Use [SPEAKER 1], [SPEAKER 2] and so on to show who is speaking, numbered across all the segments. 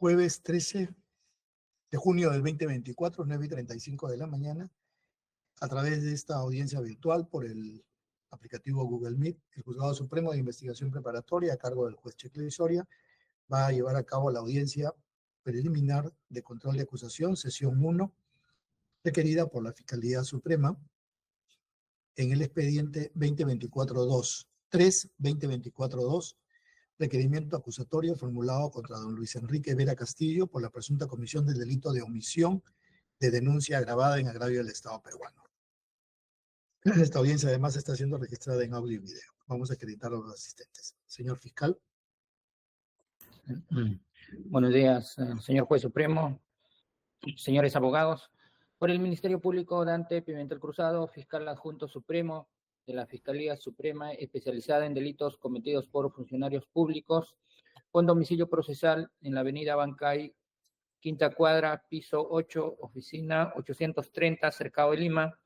[SPEAKER 1] jueves 13 de junio del 2024, 9:35 de la mañana, a través de esta audiencia virtual por el aplicativo Google Meet, el Juzgado Supremo de Investigación Preparatoria, a cargo del juez Checler Soria, va a llevar a cabo la audiencia preliminar de control de acusación, sesión 1, requerida por la Fiscalía Suprema en el expediente 2024-2, 3-2024-2, requerimiento acusatorio formulado contra don Luis Enrique Vera Castillo por la presunta comisión del delito de omisión de denuncia agravada en agravio del Estado peruano. Esta audiencia además está siendo registrada en audio y video. Vamos a acreditar a los asistentes. Señor fiscal.
[SPEAKER 2] Buenos días, señor juez supremo, señores abogados. Por el Ministerio Público, Dante Pimentel Cruzado, fiscal adjunto supremo de la Fiscalía Suprema especializada en delitos cometidos por funcionarios públicos, con domicilio procesal en la avenida Bancay, quinta cuadra, piso 8, oficina 830, Cercado de Lima,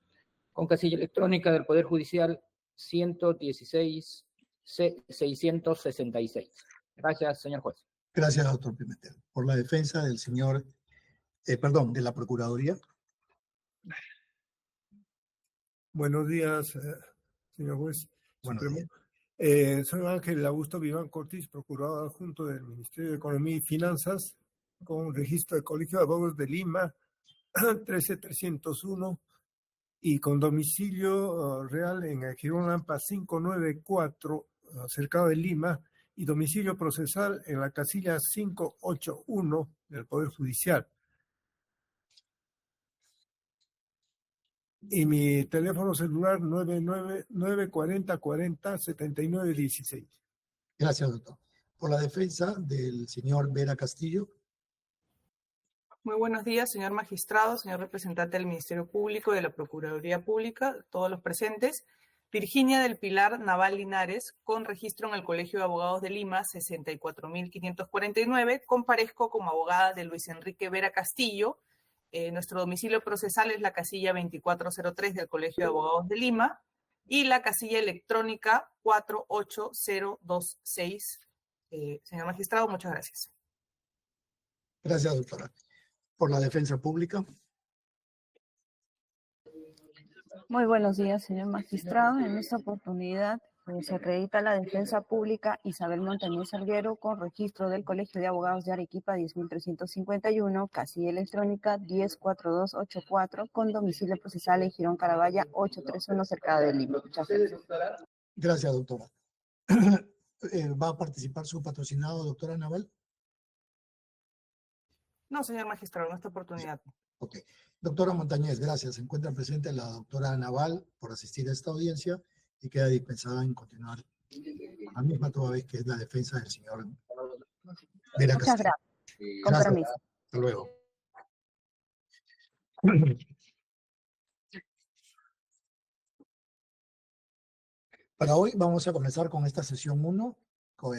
[SPEAKER 2] con casilla electrónica del Poder Judicial 116-666. Gracias, señor juez.
[SPEAKER 1] Gracias, doctor Pimentel. Por la defensa del señor, de la Procuraduría.
[SPEAKER 3] Buenos días, señor juez supremo. Soy Ángel Augusto Viván Cortis, procurador adjunto del Ministerio de Economía y Finanzas, con registro del Colegio de Abogados de Lima, 13301, y con domicilio real en Girón Lampa 594, Cercado de Lima, y domicilio procesal en la casilla 581 del Poder Judicial. Y mi teléfono celular 940-40-7916.
[SPEAKER 1] Gracias, doctor. Por la defensa del señor Vera Castillo.
[SPEAKER 4] Muy buenos días, señor magistrado, señor representante del Ministerio Público y de la Procuraduría Pública, todos los presentes. Virginia del Pilar Naval Linares, con registro en el Colegio de Abogados de Lima, 64.549. Comparezco como abogada de Luis Enrique Vera Castillo. Nuestro domicilio procesal es la casilla 2403 del Colegio de Abogados de Lima y la casilla electrónica 48026. Señor magistrado, muchas gracias.
[SPEAKER 1] Gracias, doctora. Por la defensa pública.
[SPEAKER 5] Muy buenos días, señor magistrado. En esta oportunidad se acredita la defensa pública Isabel Montañez Salguero con registro del Colegio de Abogados de Arequipa 10.351, casilla electrónica 104284, con domicilio procesal en Girón Carabaya 831, Cercado de Lima. Muchas gracias.
[SPEAKER 1] Gracias, doctora. ¿Va a participar su patrocinado, doctora Naval?
[SPEAKER 4] No, señor magistrado, en esta oportunidad.
[SPEAKER 1] Ok. Doctora Montañez, gracias. Se encuentra presente la doctora Naval por asistir a esta audiencia y queda dispensada en continuar con la misma, toda vez que es la defensa del señor Vera Castillo.
[SPEAKER 5] Muchas gracias. Con permiso.
[SPEAKER 1] Hasta luego. Para hoy vamos a comenzar con esta sesión 1,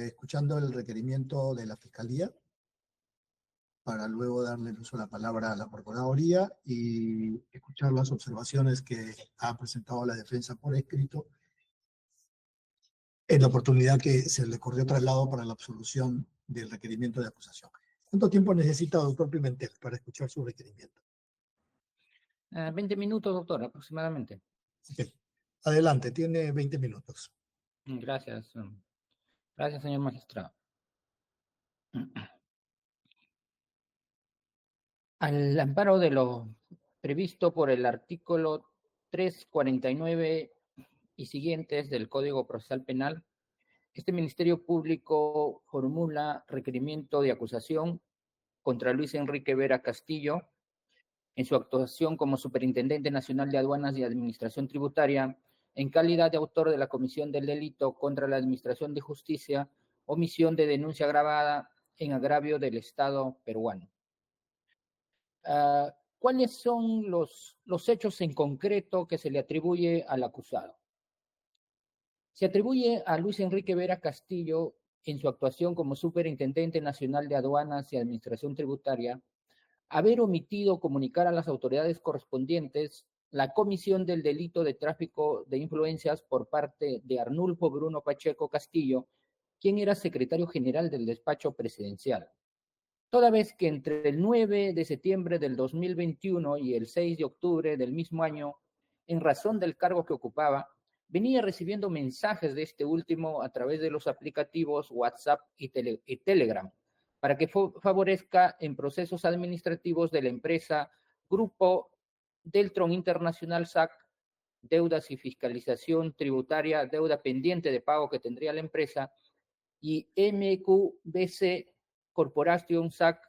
[SPEAKER 1] escuchando el requerimiento de la Fiscalía, para luego darle el uso de la palabra a la Procuraduría y escuchar las observaciones que ha presentado la defensa por escrito en la oportunidad que se le corrió traslado para la absolución del requerimiento de acusación. ¿Cuánto tiempo necesita, doctor Pimentel, para escuchar su requerimiento?
[SPEAKER 2] 20 minutos, doctor, aproximadamente.
[SPEAKER 1] Okay. Adelante, tiene 20 minutos.
[SPEAKER 2] Gracias. Gracias, señor magistrado. Al amparo de lo previsto por el artículo 349 y siguientes del Código Procesal Penal, este Ministerio Público formula requerimiento de acusación contra Luis Enrique Vera Castillo en su actuación como Superintendente Nacional de Aduanas y Administración Tributaria, en calidad de autor de la comisión del delito contra la Administración de Justicia, omisión de denuncia agravada en agravio del Estado peruano. ¿Cuáles son los hechos en concreto que se le atribuye al acusado? Se atribuye a Luis Enrique Vera Castillo, en su actuación como Superintendente Nacional de Aduanas y Administración Tributaria, haber omitido comunicar a las autoridades correspondientes la comisión del delito de tráfico de influencias por parte de Arnulfo Bruno Pacheco Castillo, quien era secretario general del despacho presidencial. toda vez que entre el 9 de septiembre del 2021 y el 6 de octubre del mismo año, en razón del cargo que ocupaba, venía recibiendo mensajes de este último a través de los aplicativos WhatsApp y Telegram, para que favorezca en procesos administrativos de la empresa Grupo Deltron International SAC, deudas y fiscalización tributaria, deuda pendiente de pago que tendría la empresa, y MQBC Corporation SAC,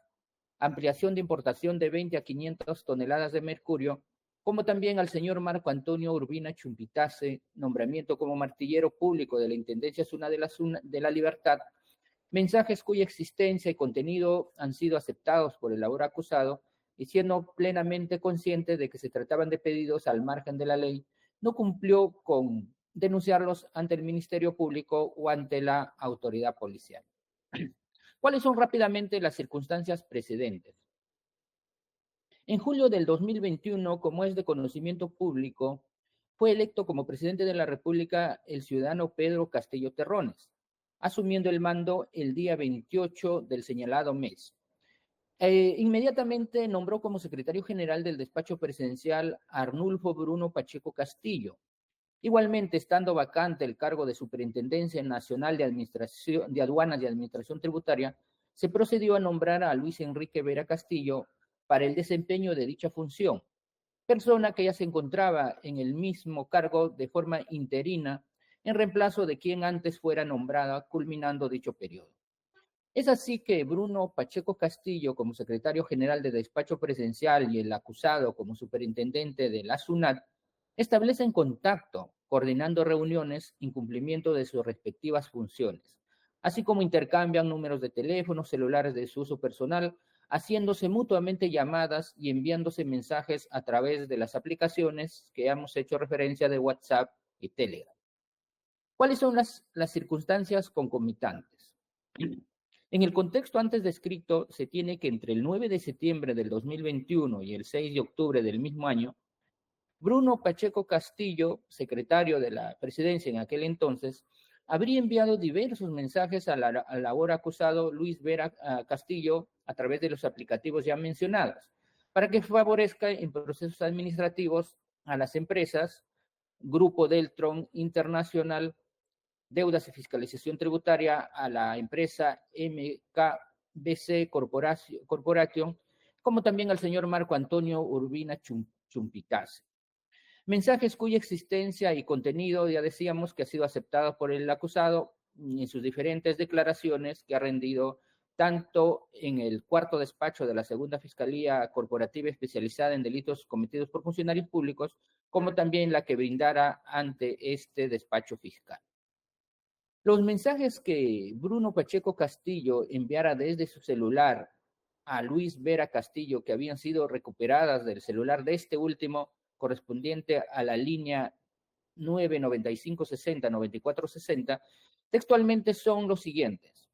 [SPEAKER 2] ampliación de importación de 20 a 500 toneladas de mercurio, como también al señor Marco Antonio Urbina Chumpitase, nombramiento como martillero público de la Intendencia Zona de la Libertad, mensajes cuya existencia y contenido han sido aceptados por el ahora acusado, y siendo plenamente consciente de que se trataban de pedidos al margen de la ley, no cumplió con denunciarlos ante el Ministerio Público o ante la autoridad policial. ¿Cuáles son rápidamente las circunstancias precedentes? En julio del 2021, como es de conocimiento público, fue electo como presidente de la República el ciudadano Pedro Castillo Terrones, asumiendo el mando el día 28 del señalado mes. Inmediatamente nombró como secretario general del despacho presidencial a Arnulfo Bruno Pacheco Castillo. Igualmente, estando vacante el cargo de Superintendencia Nacional de Administración de Aduanas y Administración Tributaria, se procedió a nombrar a Luis Enrique Vera Castillo para el desempeño de dicha función, persona que ya se encontraba en el mismo cargo de forma interina en reemplazo de quien antes fuera nombrada, culminando dicho periodo. Es así que Bruno Pacheco Castillo, como secretario general de despacho presidencial, y el acusado como superintendente de la SUNAT, establecen contacto, coordinando reuniones en cumplimiento de sus respectivas funciones, así como intercambian números de teléfonos celulares de su uso personal, haciéndose mutuamente llamadas y enviándose mensajes a través de las aplicaciones que hemos hecho referencia de WhatsApp y Telegram. ¿Cuáles son las circunstancias concomitantes? En el contexto antes descrito, se tiene que entre el 9 de septiembre del 2021 y el 6 de octubre del mismo año, Bruno Pacheco Castillo, secretario de la presidencia en aquel entonces, habría enviado diversos mensajes al ahora acusado Luis Vera Castillo a través de los aplicativos ya mencionados, para que favorezca en procesos administrativos a las empresas Grupo Deltron International, deudas y fiscalización tributaria, a la empresa MKBC Corporation, como también al señor Marco Antonio Urbina Chumpitase. Mensajes cuya existencia y contenido ya decíamos que ha sido aceptado por el acusado en sus diferentes declaraciones que ha rendido tanto en el cuarto despacho de la Segunda Fiscalía Corporativa Especializada en Delitos Cometidos por Funcionarios Públicos, como también la que brindara ante este despacho fiscal. Los mensajes que Bruno Pacheco Castillo enviara desde su celular a Luis Vera Castillo, que habían sido recuperadas del celular de este último, correspondiente a la línea 99560-9460, textualmente son los siguientes.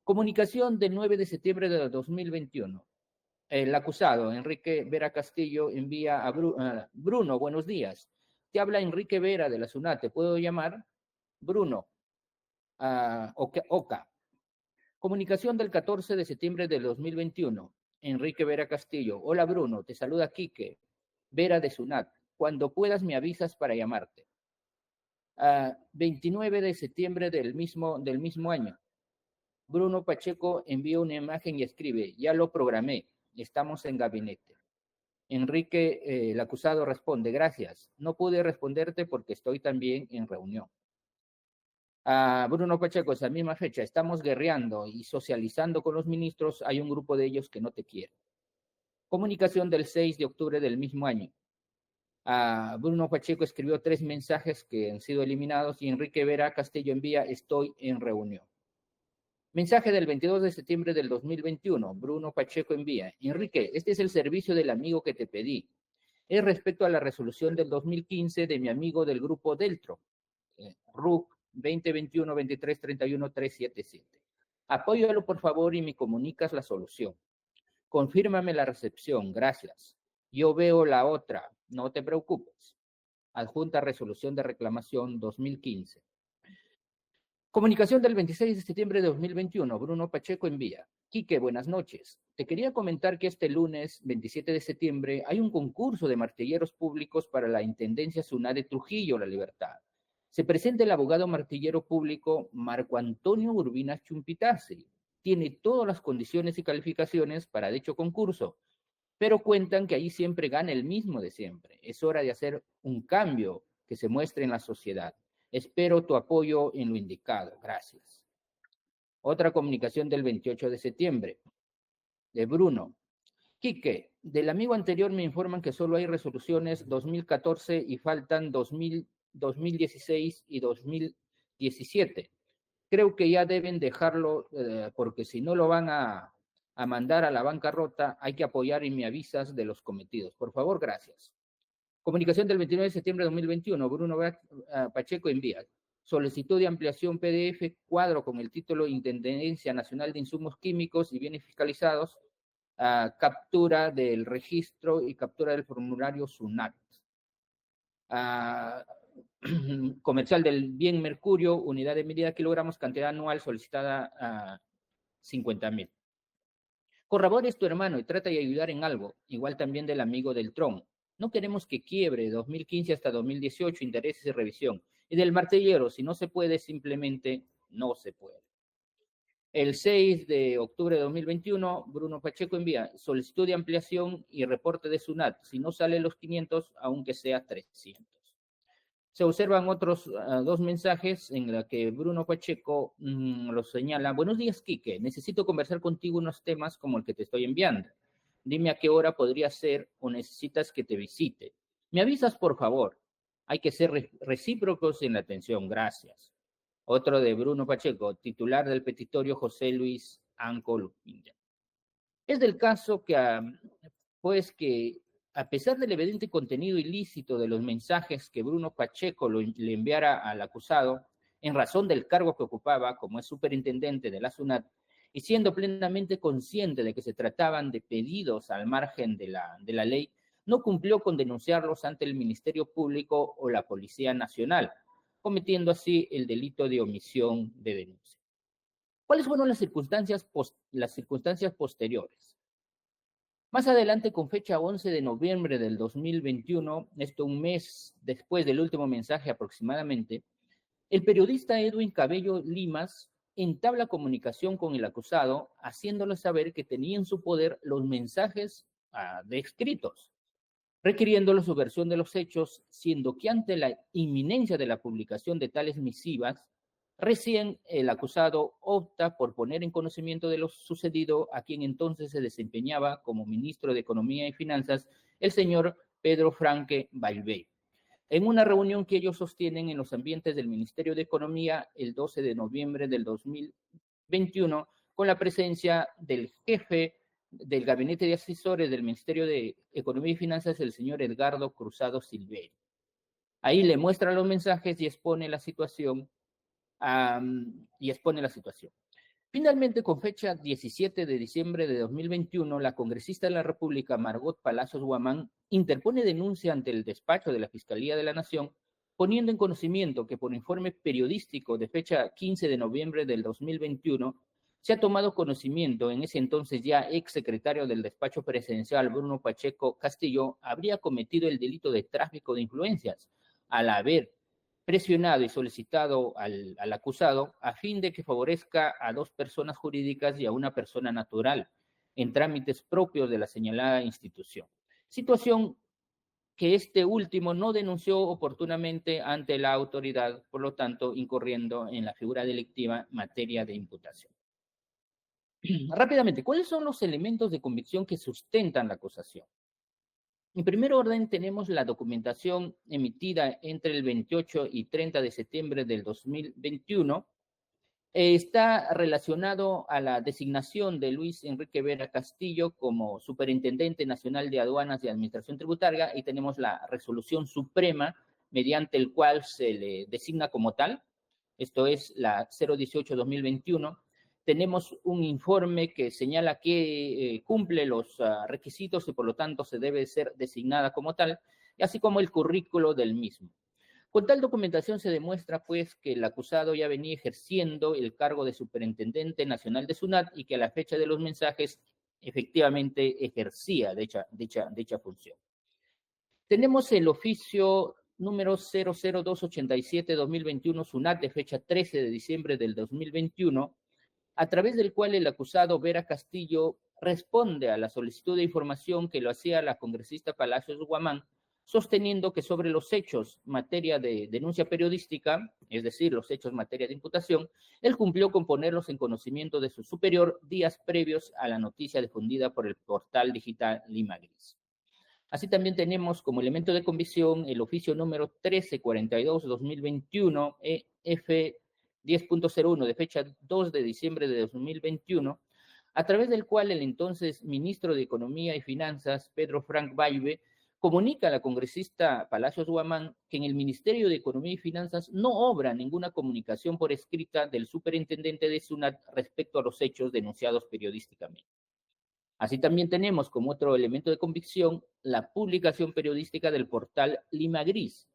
[SPEAKER 2] Comunicación del 9 de septiembre de 2021. El acusado, Enrique Vera Castillo, envía a Bruno, buenos días. Te habla Enrique Vera de la SUNAT, ¿te puedo llamar? Bruno, Oca. Comunicación del 14 de septiembre del 2021. Enrique Vera Castillo. Hola Bruno, te saluda Quique Vera de SUNAT. Cuando puedas me avisas para llamarte. 29 de septiembre del mismo año. Bruno Pacheco envía una imagen y escribe, ya lo programé, estamos en gabinete. Enrique, el acusado, responde, gracias, no pude responderte porque estoy también en reunión. Bruno Pacheco, esa misma fecha, estamos guerreando y socializando con los ministros, hay un grupo de ellos que no te quiere. Comunicación del 6 de octubre del mismo año. Bruno Pacheco escribió 3 mensajes que han sido eliminados y Enrique Vera Castillo envía, estoy en reunión. Mensaje del 22 de septiembre del 2021. Bruno Pacheco envía, Enrique, este es el servicio del amigo que te pedí. Es respecto a la resolución del 2015 de mi amigo del grupo Deltro, RUC 2021-23-31-377. Apóyalo por favor y me comunicas la solución. Confírmame la recepción, gracias. Yo veo la otra, no te preocupes. Adjunta resolución de reclamación 2015. Comunicación del 26 de septiembre de 2021. Bruno Pacheco envía. Quique, buenas noches. Te quería comentar que este lunes 27 de septiembre hay un concurso de martilleros públicos para la Intendencia SUNAT de Trujillo, La Libertad. Se presenta el abogado martillero público Marco Antonio Urbina Chumpitazzi. Tiene todas las condiciones y calificaciones para dicho concurso, pero cuentan que ahí siempre gana el mismo de siempre. Es hora de hacer un cambio que se muestre en la sociedad. Espero tu apoyo en lo indicado. Gracias. Otra comunicación del 28 de septiembre, de Bruno. Quique, del amigo anterior me informan que solo hay resoluciones 2014 y faltan 2016 y 2017. Creo que ya deben dejarlo porque si no lo van a mandar a la bancarrota, hay que apoyar y me avisas de los cometidos. Por favor, gracias. Comunicación del 29 de septiembre de 2021, Bruno Pacheco envía. Solicitud de ampliación PDF, cuadro con el título Intendencia Nacional de Insumos Químicos y Bienes Fiscalizados, captura del registro y captura del formulario SUNAT. Comercial del bien mercurio, unidad de medida kilogramos, cantidad anual solicitada a 50.000. Corrobores tu hermano y trata de ayudar en algo, igual también del amigo del Tron. No queremos que quiebre 2015 hasta 2018, intereses y revisión. Y del martillero, si no se puede, simplemente no se puede. El 6 de octubre de 2021, Bruno Pacheco envía solicitud de ampliación y reporte de SUNAT. Si no sale los 500, aunque sea 300. Se observan otros dos mensajes en los que Bruno Pacheco los señala. Buenos días, Quique. Necesito conversar contigo unos temas como el que te estoy enviando. Dime a qué hora podría ser o necesitas que te visite. Me avisas, por favor. Hay que ser recíprocos en la atención. Gracias. Otro de Bruno Pacheco, titular del petitorio José Luis Anco Lupinja. Es del caso que, pues que a pesar del evidente contenido ilícito de los mensajes que Bruno Pacheco le enviara al acusado, en razón del cargo que ocupaba como es superintendente de la SUNAT, y siendo plenamente consciente de que se trataban de pedidos al margen de la ley, no cumplió con denunciarlos ante el Ministerio Público o la Policía Nacional, cometiendo así el delito de omisión de denuncia. ¿Cuáles fueron las circunstancias posteriores? Más adelante, con fecha 11 de noviembre del 2021, esto un mes después del último mensaje aproximadamente, el periodista Edwin Cabello Limas entabla comunicación con el acusado, haciéndole saber que tenía en su poder los mensajes de escritos, requiriéndole su versión de los hechos, siendo que ante la inminencia de la publicación de tales misivas, recién el acusado opta por poner en conocimiento de lo sucedido a quien entonces se desempeñaba como ministro de Economía y Finanzas, el señor Pedro Franque Valverde. En una reunión que ellos sostienen en los ambientes del Ministerio de Economía el 12 de noviembre del 2021, con la presencia del jefe del Gabinete de Asesores del Ministerio de Economía y Finanzas, el señor Edgardo Cruzado Silveira. Ahí le muestra los mensajes y expone la situación. Finalmente, con fecha 17 de diciembre de 2021, la congresista de la República, Margot Palacios Guamán, interpone denuncia ante el despacho de la Fiscalía de la Nación, poniendo en conocimiento que por informe periodístico de fecha 15 de noviembre del 2021, se ha tomado conocimiento, en ese entonces ya exsecretario del despacho presidencial, Bruno Pacheco Castillo, habría cometido el delito de tráfico de influencias, al haber presionado y solicitado al acusado a fin de que favorezca a dos personas jurídicas y a una persona natural en trámites propios de la señalada institución. Situación que este último no denunció oportunamente ante la autoridad, por lo tanto, incurriendo en la figura delictiva en materia de imputación. Rápidamente, ¿cuáles son los elementos de convicción que sustentan la acusación? En primer orden, tenemos la documentación emitida entre el 28 y 30 de septiembre del 2021. Está relacionado a la designación de Luis Enrique Vera Castillo como Superintendente Nacional de Aduanas y Administración Tributaria, y tenemos la resolución suprema mediante el cual se le designa como tal. Esto es la 018-2021. Tenemos un informe que señala que cumple los requisitos y por lo tanto se debe ser designada como tal, así como el currículo del mismo. Con tal documentación se demuestra, pues, que el acusado ya venía ejerciendo el cargo de superintendente nacional de SUNAT y que a la fecha de los mensajes efectivamente ejercía dicha función. Tenemos el oficio número 00287-2021 SUNAT de fecha 13 de diciembre del 2021, a través del cual el acusado Vera Castillo responde a la solicitud de información que lo hacía la congresista Palacios Guamán, sosteniendo que sobre los hechos materia de denuncia periodística, es decir, los hechos materia de imputación, él cumplió con ponerlos en conocimiento de su superior días previos a la noticia difundida por el portal digital Lima Gris. Así también tenemos como elemento de convicción el oficio número 1342-2021, F 10.01, de fecha 2 de diciembre de 2021, a través del cual el entonces ministro de Economía y Finanzas, Pedro Frank Baigbe, comunica a la congresista Palacios Guamán que en el Ministerio de Economía y Finanzas no obra ninguna comunicación por escrita del superintendente de SUNAT respecto a los hechos denunciados periodísticamente. Así también tenemos como otro elemento de convicción la publicación periodística del portal Lima Gris,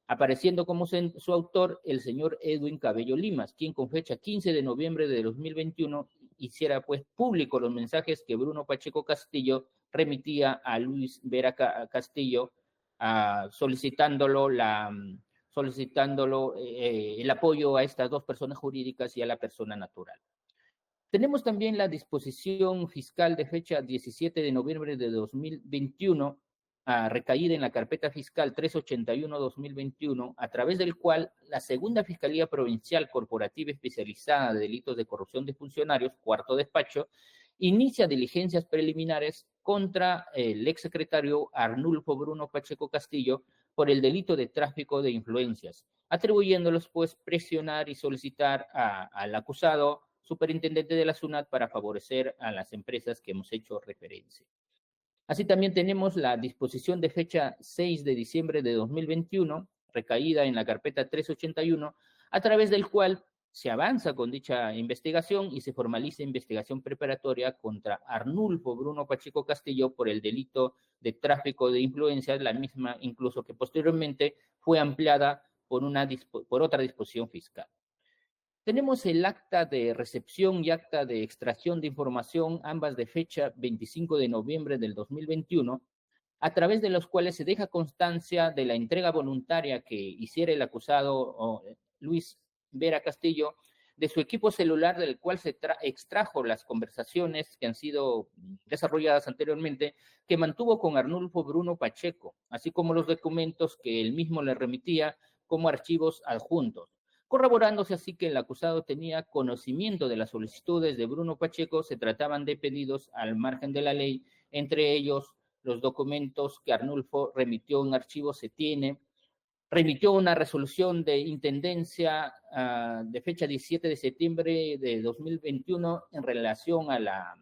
[SPEAKER 2] apareciendo como su autor el señor Edwin Cabello Limas, quien con fecha 15 de noviembre de 2021 hiciera pues público los mensajes que Bruno Pacheco Castillo remitía a Luis Vera Castillo, solicitándolo el apoyo a estas dos personas jurídicas y a la persona natural. Tenemos también la disposición fiscal de fecha 17 de noviembre de 2021, recaída en la carpeta fiscal 381-2021, a través del cual la Segunda Fiscalía Provincial Corporativa Especializada de Delitos de Corrupción de Funcionarios, cuarto despacho, inicia diligencias preliminares contra el exsecretario Arnulfo Bruno Pacheco Castillo por el delito de tráfico de influencias, atribuyéndolos pues presionar y solicitar al acusado superintendente de la SUNAT para favorecer a las empresas que hemos hecho referencia. Así también tenemos la disposición de fecha 6 de diciembre de 2021, recaída en la carpeta 381, a través del cual se avanza con dicha investigación y se formaliza investigación preparatoria contra Arnulfo Bruno Pacheco Castillo por el delito de tráfico de influencias, la misma incluso que posteriormente fue ampliada por otra disposición fiscal. Tenemos el acta de recepción y acta de extracción de información, ambas de fecha 25 de noviembre del 2021, a través de los cuales se deja constancia de la entrega voluntaria que hiciera el acusado Luis Vera Castillo de su equipo celular, del cual se extrajo las conversaciones que han sido desarrolladas anteriormente, que mantuvo con Arnulfo Bruno Pacheco, así como los documentos que él mismo le remitía como archivos adjuntos. Corroborándose así que el acusado tenía conocimiento de las solicitudes de Bruno Pacheco, se trataban de pedidos al margen de la ley, entre ellos los documentos que Arnulfo remitió en archivo se tiene, remitió una resolución de intendencia de fecha 17 de septiembre de 2021 en relación a la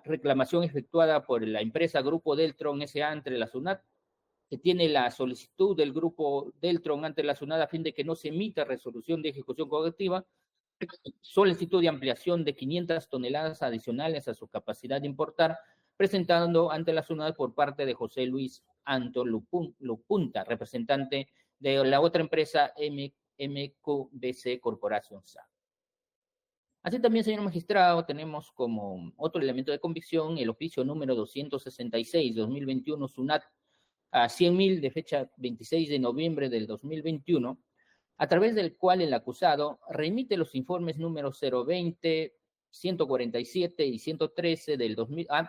[SPEAKER 2] reclamación efectuada por la empresa Grupo Deltron S.A. entre la SUNAT, que tiene la solicitud del Grupo Deltron ante la SUNAT a fin de que no se emita resolución de ejecución correctiva, solicitud de ampliación de 500 toneladas adicionales a su capacidad de importar, presentando ante la SUNAT por parte de José Luis Anto Lupunta, representante de la otra empresa MQBC Corporation SA. Así también, señor magistrado, tenemos como otro elemento de convicción el oficio número 266-2021 SUNAT a 100.000 de fecha 26 de noviembre del 2021, a través del cual el acusado remite los informes números 020, 147 y 113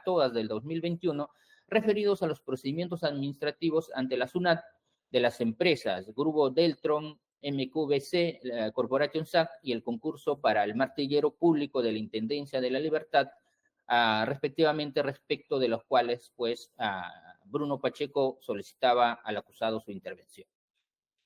[SPEAKER 2] todas del 2021, referidos a los procedimientos administrativos ante la SUNAT de las empresas Grupo Deltron, MQBC, Corporation SAC y el concurso para el martillero público de la Intendencia de la Libertad, respectivamente, respecto de los cuales pues Bruno Pacheco solicitaba al acusado su intervención.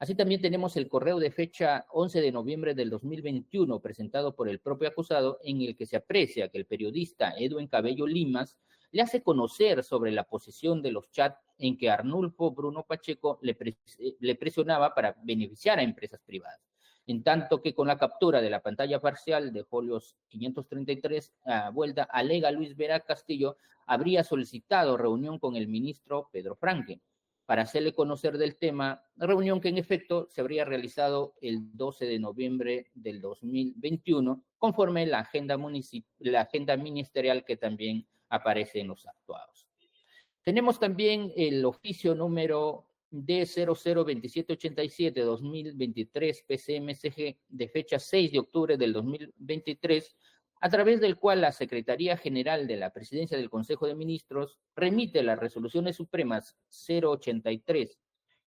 [SPEAKER 2] Así también tenemos el correo de fecha 11 de noviembre del 2021 presentado por el propio acusado, en el que se aprecia que el periodista Edwin Cabello Limas le hace conocer sobre la posesión de los chats en que Arnulfo Bruno Pacheco le presionaba para beneficiar a empresas privadas. En tanto que con la captura de la pantalla parcial de folios 533 vuelta, alega Luis Vera Castillo habría solicitado reunión con el ministro Pedro Franque, para hacerle conocer del tema, reunión que en efecto se habría realizado el 12 de noviembre del 2021, conforme la agenda ministerial que también aparece en los actuados. Tenemos también el oficio número D002787-2023 PCMSG de fecha 6 de octubre del 2023, a través del cual la Secretaría General de la Presidencia del Consejo de Ministros remite las resoluciones supremas 083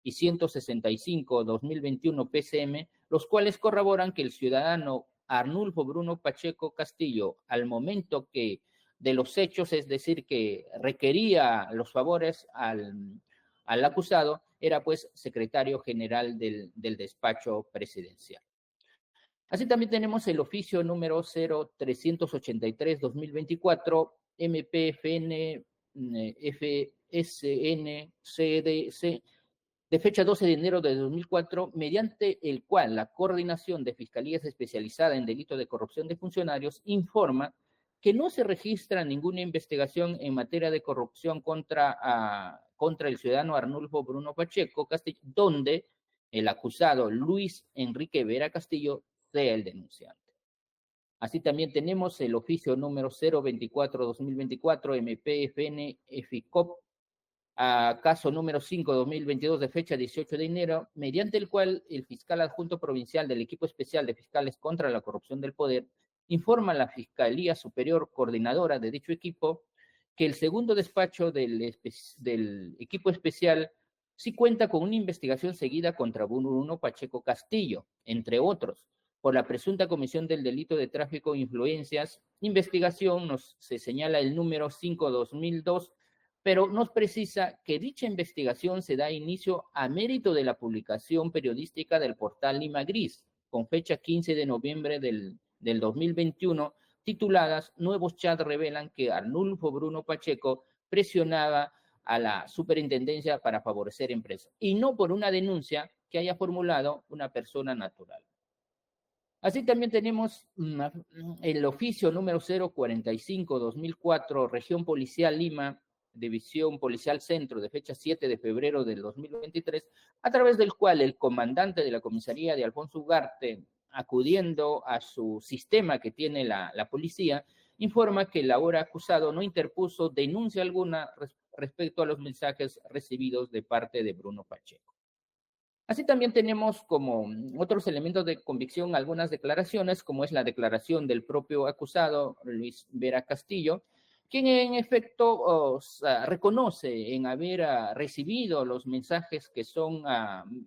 [SPEAKER 2] y 165-2021 PCM, los cuales corroboran que el ciudadano Arnulfo Bruno Pacheco Castillo, al momento que de los hechos, es decir, que requería los favores al acusado, era pues secretario general del despacho presidencial. Así también tenemos el oficio número 0383-2024 MPFN FSN CDC de fecha 12 de enero de 2004, mediante el cual la Coordinación de Fiscalías Especializada en Delito de Corrupción de Funcionarios informa que no se registra ninguna investigación en materia de corrupción contra el ciudadano Arnulfo Bruno Pacheco Castillo, donde el acusado Luis Enrique Vera Castillo sea el denunciante. Así también tenemos el oficio número 024-2024 MPFN FICOP, caso número 5-2022 de fecha 18 de enero, mediante el cual el fiscal adjunto provincial del equipo especial de fiscales contra la corrupción del poder informa a la Fiscalía Superior Coordinadora de dicho equipo que el segundo despacho del equipo especial sí cuenta con una investigación seguida contra Bruno Pacheco Castillo, entre otros, por la presunta comisión del delito de tráfico de influencias. Investigación se señala el número 5-2002, pero nos precisa que dicha investigación se da inicio a mérito de la publicación periodística del portal Lima Gris, con fecha 15 de noviembre del 2021, tituladas Nuevos chats revelan que Arnulfo Bruno Pacheco presionaba a la superintendencia para favorecer empresas, y no por una denuncia que haya formulado una persona natural. Así también tenemos el oficio número 045-2004, Región Policial Lima, División Policial Centro, de fecha 7 de febrero del 2023, a través del cual el comandante de la comisaría de Alfonso Ugarte, acudiendo a su sistema que tiene la policía, informa que el ahora acusado no interpuso denuncia alguna respecto a los mensajes recibidos de parte de Bruno Pacheco. Así también tenemos como otros elementos de convicción algunas declaraciones, como es la declaración del propio acusado, Luis Vera Castillo, quien en efecto reconoce en haber recibido los mensajes que son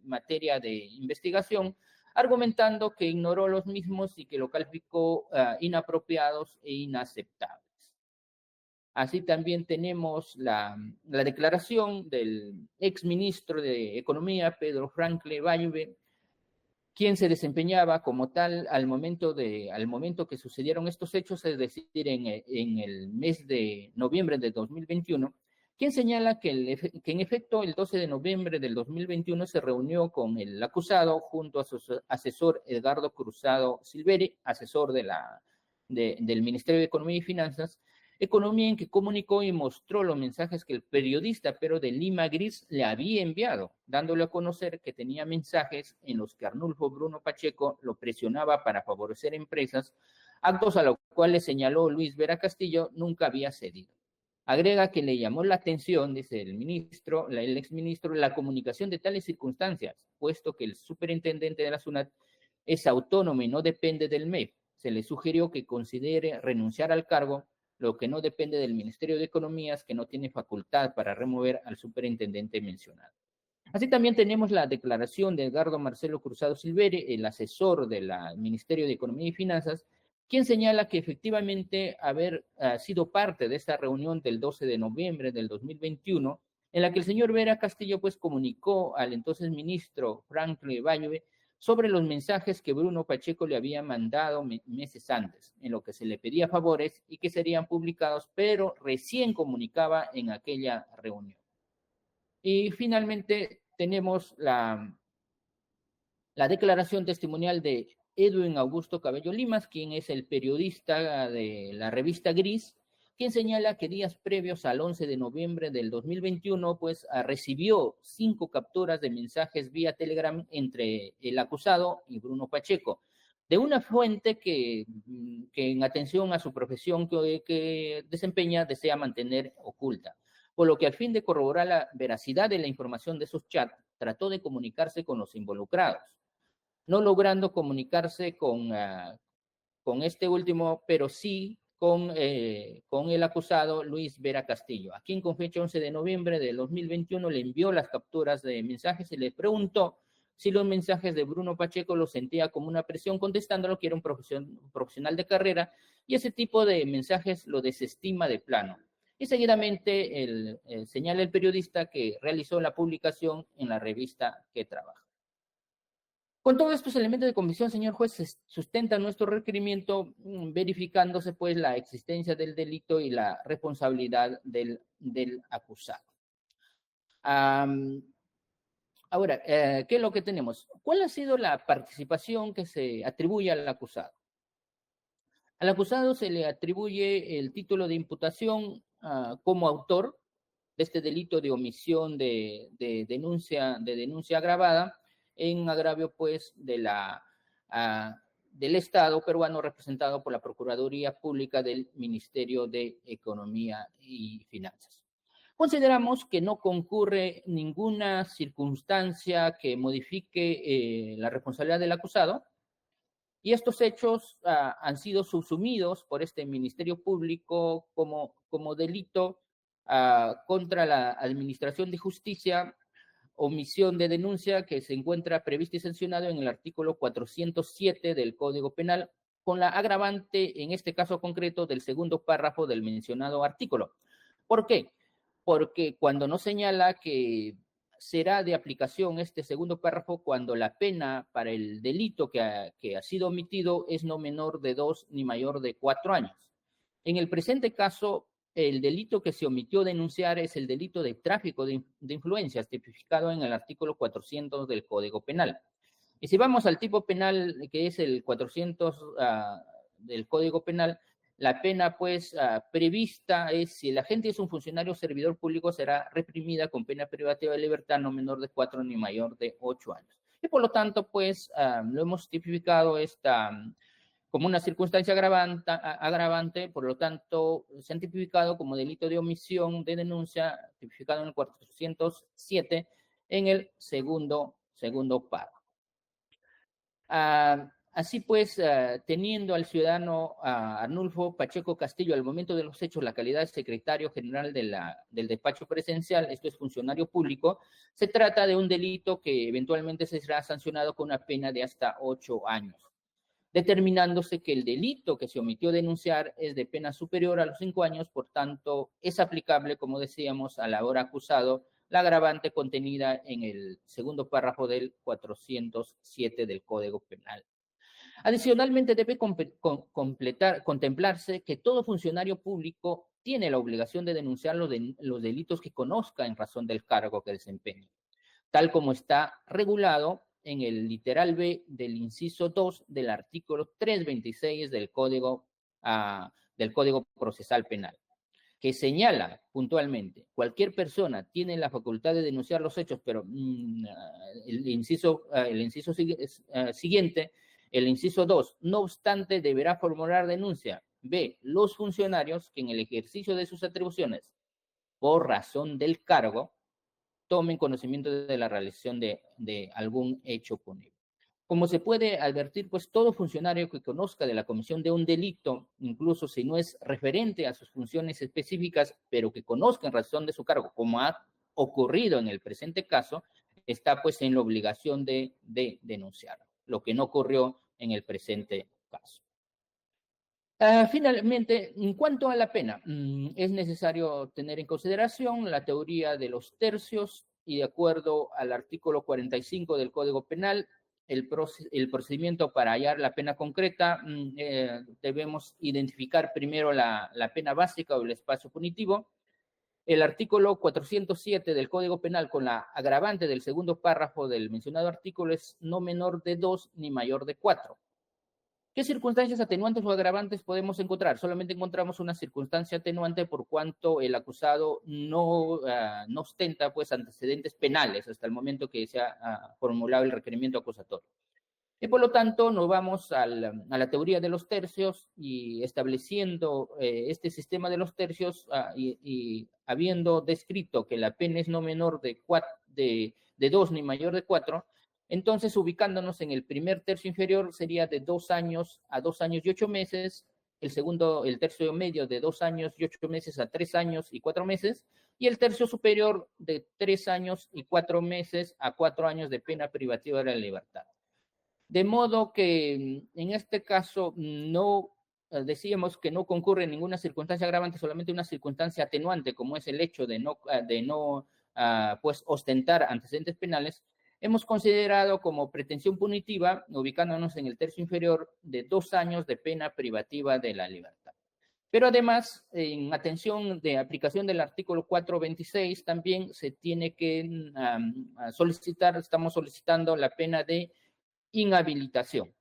[SPEAKER 2] materia de investigación, argumentando que ignoró los mismos y que lo calificó inapropiados e inaceptables. Así también tenemos la declaración del exministro de Economía, Pedro Franklin Bayve, quien se desempeñaba como tal al momento que sucedieron estos hechos, es decir, en el mes de noviembre de 2021, quien señala que en efecto el 12 de noviembre del 2021 se reunió con el acusado junto a su asesor Edgardo Cruzado Silveri, asesor del Ministerio de Economía y Finanzas, Economía, en que comunicó y mostró los mensajes que el periodista, pero de Lima Gris, le había enviado, dándole a conocer que tenía mensajes en los que Arnulfo Bruno Pacheco lo presionaba para favorecer empresas, actos a los cuales señaló Luis Vera Castillo nunca había cedido. Agrega que le llamó la atención, dice el exministro, la comunicación de tales circunstancias, puesto que el superintendente de la SUNAT es autónomo y no depende del MEF. Se le sugirió que considere renunciar al cargo, lo que no depende del Ministerio de Economía, que no tiene facultad para remover al superintendente mencionado. Así también tenemos la declaración de Edgardo Marcelo Cruzado Silveri, el asesor del Ministerio de Economía y Finanzas, quien señala que efectivamente haber sido parte de esta reunión del 12 de noviembre del 2021, en la que el señor Vera Castillo pues comunicó al entonces ministro Franklin Bayve sobre los mensajes que Bruno Pacheco le había mandado meses antes, en lo que se le pedía favores y que serían publicados, pero recién comunicaba en aquella reunión. Y finalmente tenemos la declaración testimonial de Edwin Augusto Cabello Limas, quien es el periodista de la revista Gris, quien señala que días previos al 11 de noviembre del 2021, pues recibió 5 capturas de mensajes vía Telegram entre el acusado y Bruno Pacheco, de una fuente que en atención a su profesión que desempeña desea mantener oculta, por lo que al fin de corroborar la veracidad de la información de esos chats, trató de comunicarse con los involucrados, no logrando comunicarse con este último, pero sí con el acusado Luis Vera Castillo, a quien con fecha 11 de noviembre del 2021 le envió las capturas de mensajes y le preguntó si los mensajes de Bruno Pacheco los sentía como una presión, contestándolo que era un profesional de carrera, y ese tipo de mensajes lo desestima de plano. Y seguidamente señala el periodista que realizó la publicación en la revista que trabaja. Con todos estos elementos de convicción, señor juez, se sustenta nuestro requerimiento verificándose pues la existencia del delito y la responsabilidad del acusado. Ahora, ¿qué es lo que tenemos? ¿Cuál ha sido la participación que se atribuye al acusado? Al acusado se le atribuye el título de imputación como autor de este delito de omisión de denuncia agravada, en agravio pues del Estado peruano representado por la Procuraduría Pública del Ministerio de Economía y Finanzas. Consideramos que no concurre ninguna circunstancia que modifique la responsabilidad del acusado, y estos hechos han sido subsumidos por este Ministerio Público como delito contra la Administración de Justicia, omisión de denuncia, que se encuentra previsto y sancionado en el artículo 407 del Código Penal, con la agravante, en este caso concreto, del segundo párrafo del mencionado artículo. ¿Por qué? Porque cuando no señala que será de aplicación este segundo párrafo cuando la pena para el delito que ha sido omitido es no menor de 2 ni mayor de 4 años. En el presente caso, el delito que se omitió denunciar es el delito de tráfico de influencias, tipificado en el artículo 400 del Código Penal. Y si vamos al tipo penal, que es el 400 del Código Penal, la pena pues prevista es, si el agente es un funcionario o servidor público, será reprimida con pena privativa de libertad no menor de 4 ni mayor de 8 años. Y por lo tanto, pues lo hemos tipificado como una circunstancia agravante, por lo tanto, se han tipificado como delito de omisión de denuncia, tipificado en el 407, en el segundo párrafo. Así pues, teniendo al ciudadano Arnulfo Pacheco Castillo al momento de los hechos la calidad de secretario general del despacho presencial, esto es funcionario público, se trata de un delito que eventualmente se será sancionado con una pena de hasta 8 años, determinándose que el delito que se omitió denunciar es de pena superior a los 5 años, por tanto, es aplicable, como decíamos, al ahora acusado, la agravante contenida en el segundo párrafo del 407 del Código Penal. Adicionalmente, debe contemplarse que todo funcionario público tiene la obligación de denunciar los delitos que conozca en razón del cargo que desempeñe, tal como está regulado en el literal B del inciso 2 del artículo 326 del Código Procesal Penal, que señala puntualmente: cualquier persona tiene la facultad de denunciar los hechos, pero el inciso siguiente, el inciso 2, no obstante, deberá formular denuncia. B, los funcionarios que en el ejercicio de sus atribuciones, por razón del cargo, tomen conocimiento de la realización de algún hecho punible. Como se puede advertir, pues todo funcionario que conozca de la comisión de un delito, incluso si no es referente a sus funciones específicas, pero que conozca en razón de su cargo, como ha ocurrido en el presente caso, está pues en la obligación de denunciar, lo que no ocurrió en el presente caso. Finalmente, en cuanto a la pena, es necesario tener en consideración la teoría de los tercios y, de acuerdo al artículo 45 del Código Penal, el procedimiento para hallar la pena concreta, debemos identificar primero la pena básica o el espacio punitivo. El artículo 407 del Código Penal, con la agravante del segundo párrafo del mencionado artículo, es no menor de 2 ni mayor de 4. ¿Qué circunstancias atenuantes o agravantes podemos encontrar? Solamente encontramos una circunstancia atenuante por cuanto el acusado no ostenta pues, antecedentes penales hasta el momento que se ha formulado el requerimiento acusatorio. Y por lo tanto nos vamos a la teoría de los tercios y estableciendo este sistema de los tercios y habiendo descrito que la pena es no menor de 2 ni mayor de 4, entonces ubicándonos en el primer tercio inferior sería de 2 años a 2 años y 8 meses, el tercio medio de 2 años y 8 meses a 3 años y 4 meses, y el tercio superior de 3 años y 4 meses a 4 años de pena privativa de la libertad. De modo que en este caso no decíamos que no concurre ninguna circunstancia agravante, solamente una circunstancia atenuante, como es el hecho de no pues ostentar antecedentes penales. Hemos considerado como pretensión punitiva, ubicándonos en el tercio inferior, de 2 años de pena privativa de la libertad. Pero además, en atención de aplicación del artículo 426, también se tiene que estamos solicitando la pena de inhabilitación.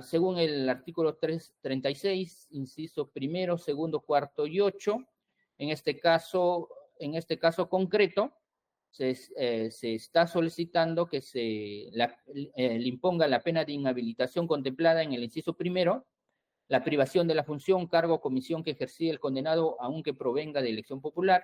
[SPEAKER 2] Según el artículo 336, inciso primero, segundo, cuarto y 8, en este caso concreto, se está solicitando que se le imponga la pena de inhabilitación contemplada en el inciso primero, la privación de la función, cargo o comisión que ejercía el condenado, aunque provenga de elección popular,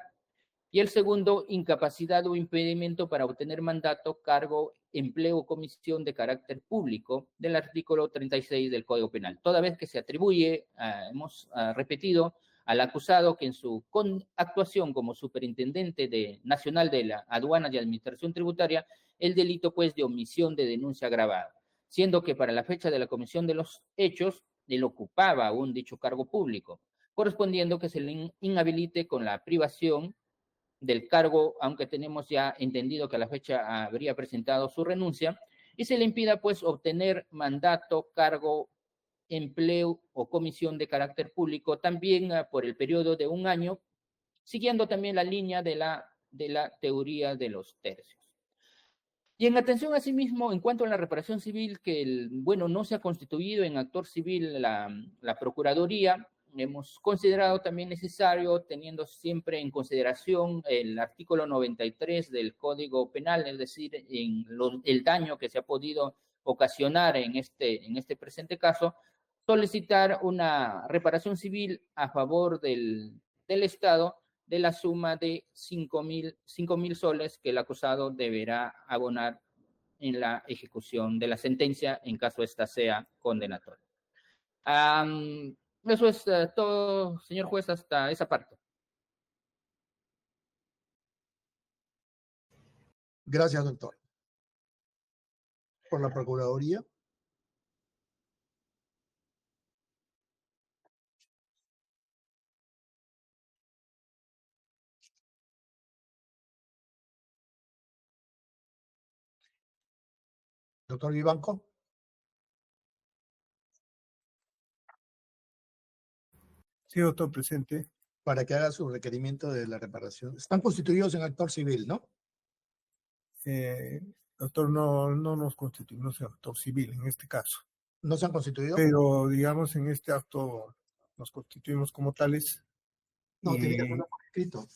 [SPEAKER 2] y el segundo, incapacidad o impedimento para obtener mandato, cargo, empleo o comisión de carácter público del artículo 36 del Código Penal. Toda vez que se atribuye, hemos repetido, al acusado que en su actuación como superintendente nacional de la aduana y administración tributaria, el delito pues de omisión de denuncia agravada, siendo que para la fecha de la comisión de los hechos, él ocupaba aún dicho cargo público, correspondiendo que se le inhabilite con la privación del cargo, aunque tenemos ya entendido que a la fecha habría presentado su renuncia, y se le impida pues obtener mandato, cargo, empleo o comisión de carácter público también por el periodo de 1 año, siguiendo también la línea de la teoría de los tercios. Y en atención a sí mismo, en cuanto a la reparación civil, que no se ha constituido en actor civil la Procuraduría, hemos considerado también necesario, teniendo siempre en consideración el artículo 93 del Código Penal, es decir, el daño que se ha podido ocasionar en este presente caso, solicitar una reparación civil a favor del Estado de la suma de 5.000 soles que el acusado deberá abonar en la ejecución de la sentencia en caso esta sea condenatoria. Eso es todo, señor juez, hasta esa parte.
[SPEAKER 1] Gracias, doctor. Por la Procuraduría. Doctor Vivanco.
[SPEAKER 3] Sí, doctor, presente.
[SPEAKER 1] Para que haga su requerimiento de la reparación. Están constituidos en actor civil, ¿no?
[SPEAKER 3] Doctor, no nos constituimos en actor civil en este caso.
[SPEAKER 1] ¿No se han constituido?
[SPEAKER 3] Pero, digamos, en este acto nos constituimos como tales.
[SPEAKER 1] No, tiene que hacerlo por escrito.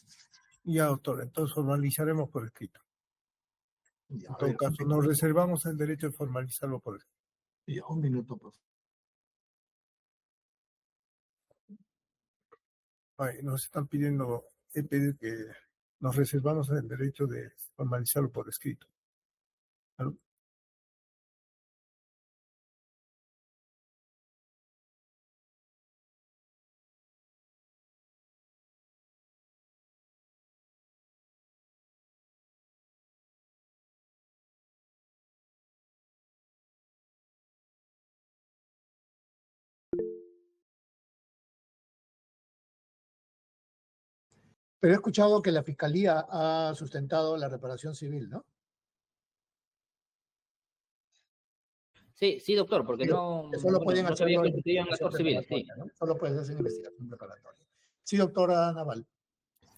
[SPEAKER 3] Ya, doctor, entonces formalizaremos por escrito.
[SPEAKER 1] Ya,
[SPEAKER 3] en todo caso, nos reservamos el derecho de formalizarlo por escrito.
[SPEAKER 1] Ya, un minuto, por favor.
[SPEAKER 3] Nos están pidiendo que nos reservamos el derecho de formalizarlo por escrito. ¿Aló?
[SPEAKER 1] Pero he escuchado que la Fiscalía ha sustentado la reparación civil, ¿no?
[SPEAKER 2] Sí, doctor, porque
[SPEAKER 1] solo pueden
[SPEAKER 2] no se había
[SPEAKER 1] hacerlo
[SPEAKER 2] constituido en actor civil, sí.
[SPEAKER 1] ¿no? Solo puedes hacer investigación preparatoria. Sí, doctora Naval.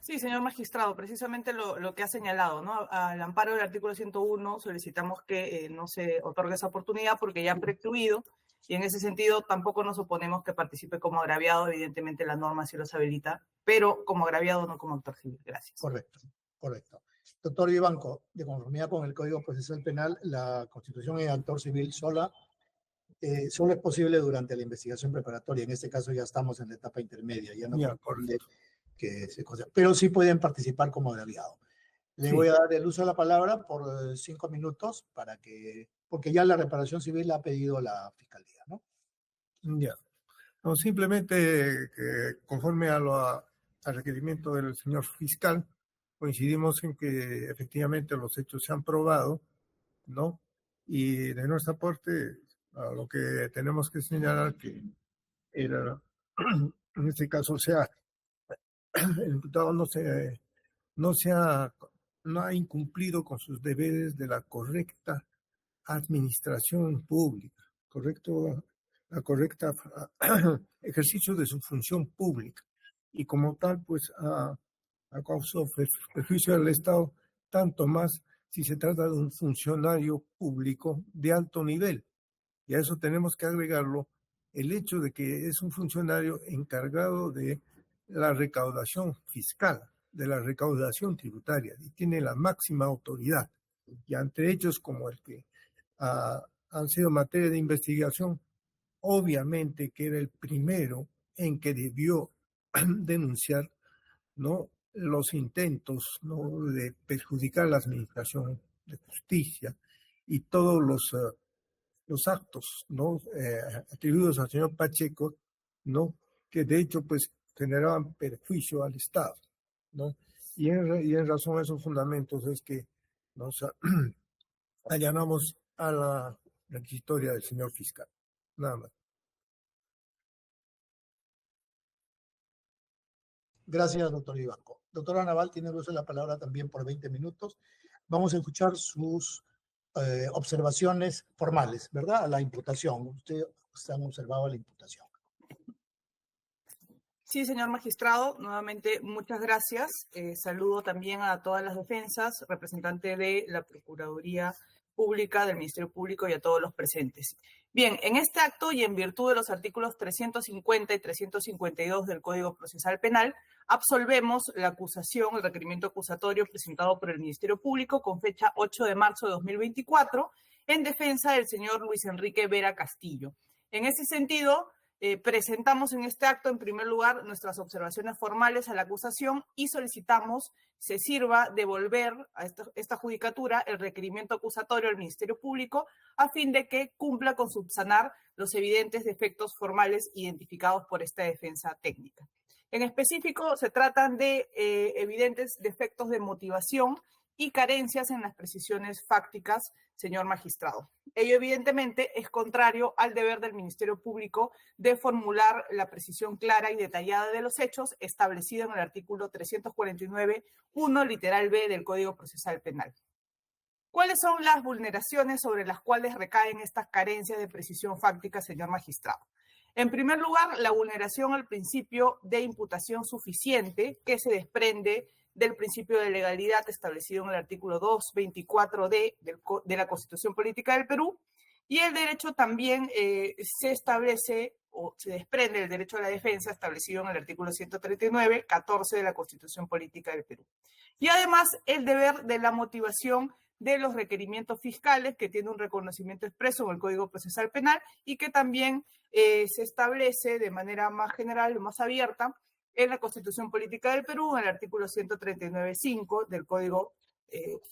[SPEAKER 4] Sí, señor magistrado, precisamente lo que ha señalado, ¿no? Al amparo del artículo 101 solicitamos que no se otorgue esa oportunidad porque ya han precluido y en ese sentido tampoco nos oponemos que participe como agraviado. Evidentemente la norma sí los habilita, pero como agraviado, no como actor civil. Gracias.
[SPEAKER 1] Correcto, correcto. Doctor Vivanco, de conformidad con el Código Procesal Penal, la constitución en actor civil solo es posible durante la investigación preparatoria. En este caso ya estamos en la etapa intermedia, ya no corresponde que se cosa, pero sí pueden participar como agraviado. Le voy a dar el uso de la palabra por 5 minutos porque ya la reparación civil la ha pedido la Fiscalía, ¿no?
[SPEAKER 3] Ya. No, simplemente conforme al requerimiento del señor fiscal, coincidimos en que efectivamente los hechos se han probado, ¿no? Y de nuestra parte, lo que tenemos que señalar que era, en este caso, el imputado no ha incumplido con sus deberes de la correcta administración pública, la correcta ejercicio de su función pública, y como tal pues ha causado perjuicio al Estado, tanto más si se trata de un funcionario público de alto nivel. Y a eso tenemos que agregarlo el hecho de que es un funcionario encargado de la recaudación fiscal, de la recaudación tributaria, y tiene la máxima autoridad. Y ante hechos como el que han sido materia de investigación, obviamente que era el primero en que debió denunciar, ¿no?, los intentos, ¿no?, de perjudicar la administración de justicia y todos los actos, ¿no?, atribuidos al señor Pacheco, ¿no?, que de hecho pues generaban perjuicio al Estado, ¿no? Y en razón a esos fundamentos es que nos allanamos a la requisitoria del señor fiscal. Nada más.
[SPEAKER 1] Gracias, doctor Vivanco. Doctora Naval tiene el uso de la palabra también por 20 minutos. Vamos a escuchar sus observaciones formales, ¿verdad? A la imputación. Usted han observado la imputación.
[SPEAKER 4] Sí, señor magistrado, nuevamente muchas gracias. Saludo también a todas las defensas, representante de la Procuraduría Pública, del Ministerio Público y a todos los presentes. Bien, en este acto y en virtud de los artículos 350 y 352 del Código Procesal Penal, absolvemos la acusación, el requerimiento acusatorio presentado por el Ministerio Público con fecha 8 de marzo de 2024 en defensa del señor Luis Enrique Vera Castillo. En ese sentido, presentamos en este acto, en primer lugar, nuestras observaciones formales a la acusación y solicitamos se sirva devolver a esta judicatura el requerimiento acusatorio al Ministerio Público a fin de que cumpla con subsanar los evidentes defectos formales identificados por esta defensa técnica. En específico, se tratan de evidentes defectos de motivación y carencias en las precisiones fácticas, señor magistrado. Ello, evidentemente, es contrario al deber del Ministerio Público de formular la precisión clara y detallada de los hechos establecido en el artículo 349.1, literal B del Código Procesal Penal. ¿Cuáles son las vulneraciones sobre las cuales recaen estas carencias de precisión fáctica, señor magistrado? En primer lugar, la vulneración al principio de imputación suficiente que se desprende del principio de legalidad establecido en el artículo 224D de la Constitución Política del Perú, y el derecho también se establece o se desprende del derecho a la defensa establecido en el artículo 139.14 de la Constitución Política del Perú. Y además el deber de la motivación de los requerimientos fiscales, que tiene un reconocimiento expreso en el Código Procesal Penal y que también se establece de manera más general y más abierta en la Constitución Política del Perú, en el artículo 139.5 del Código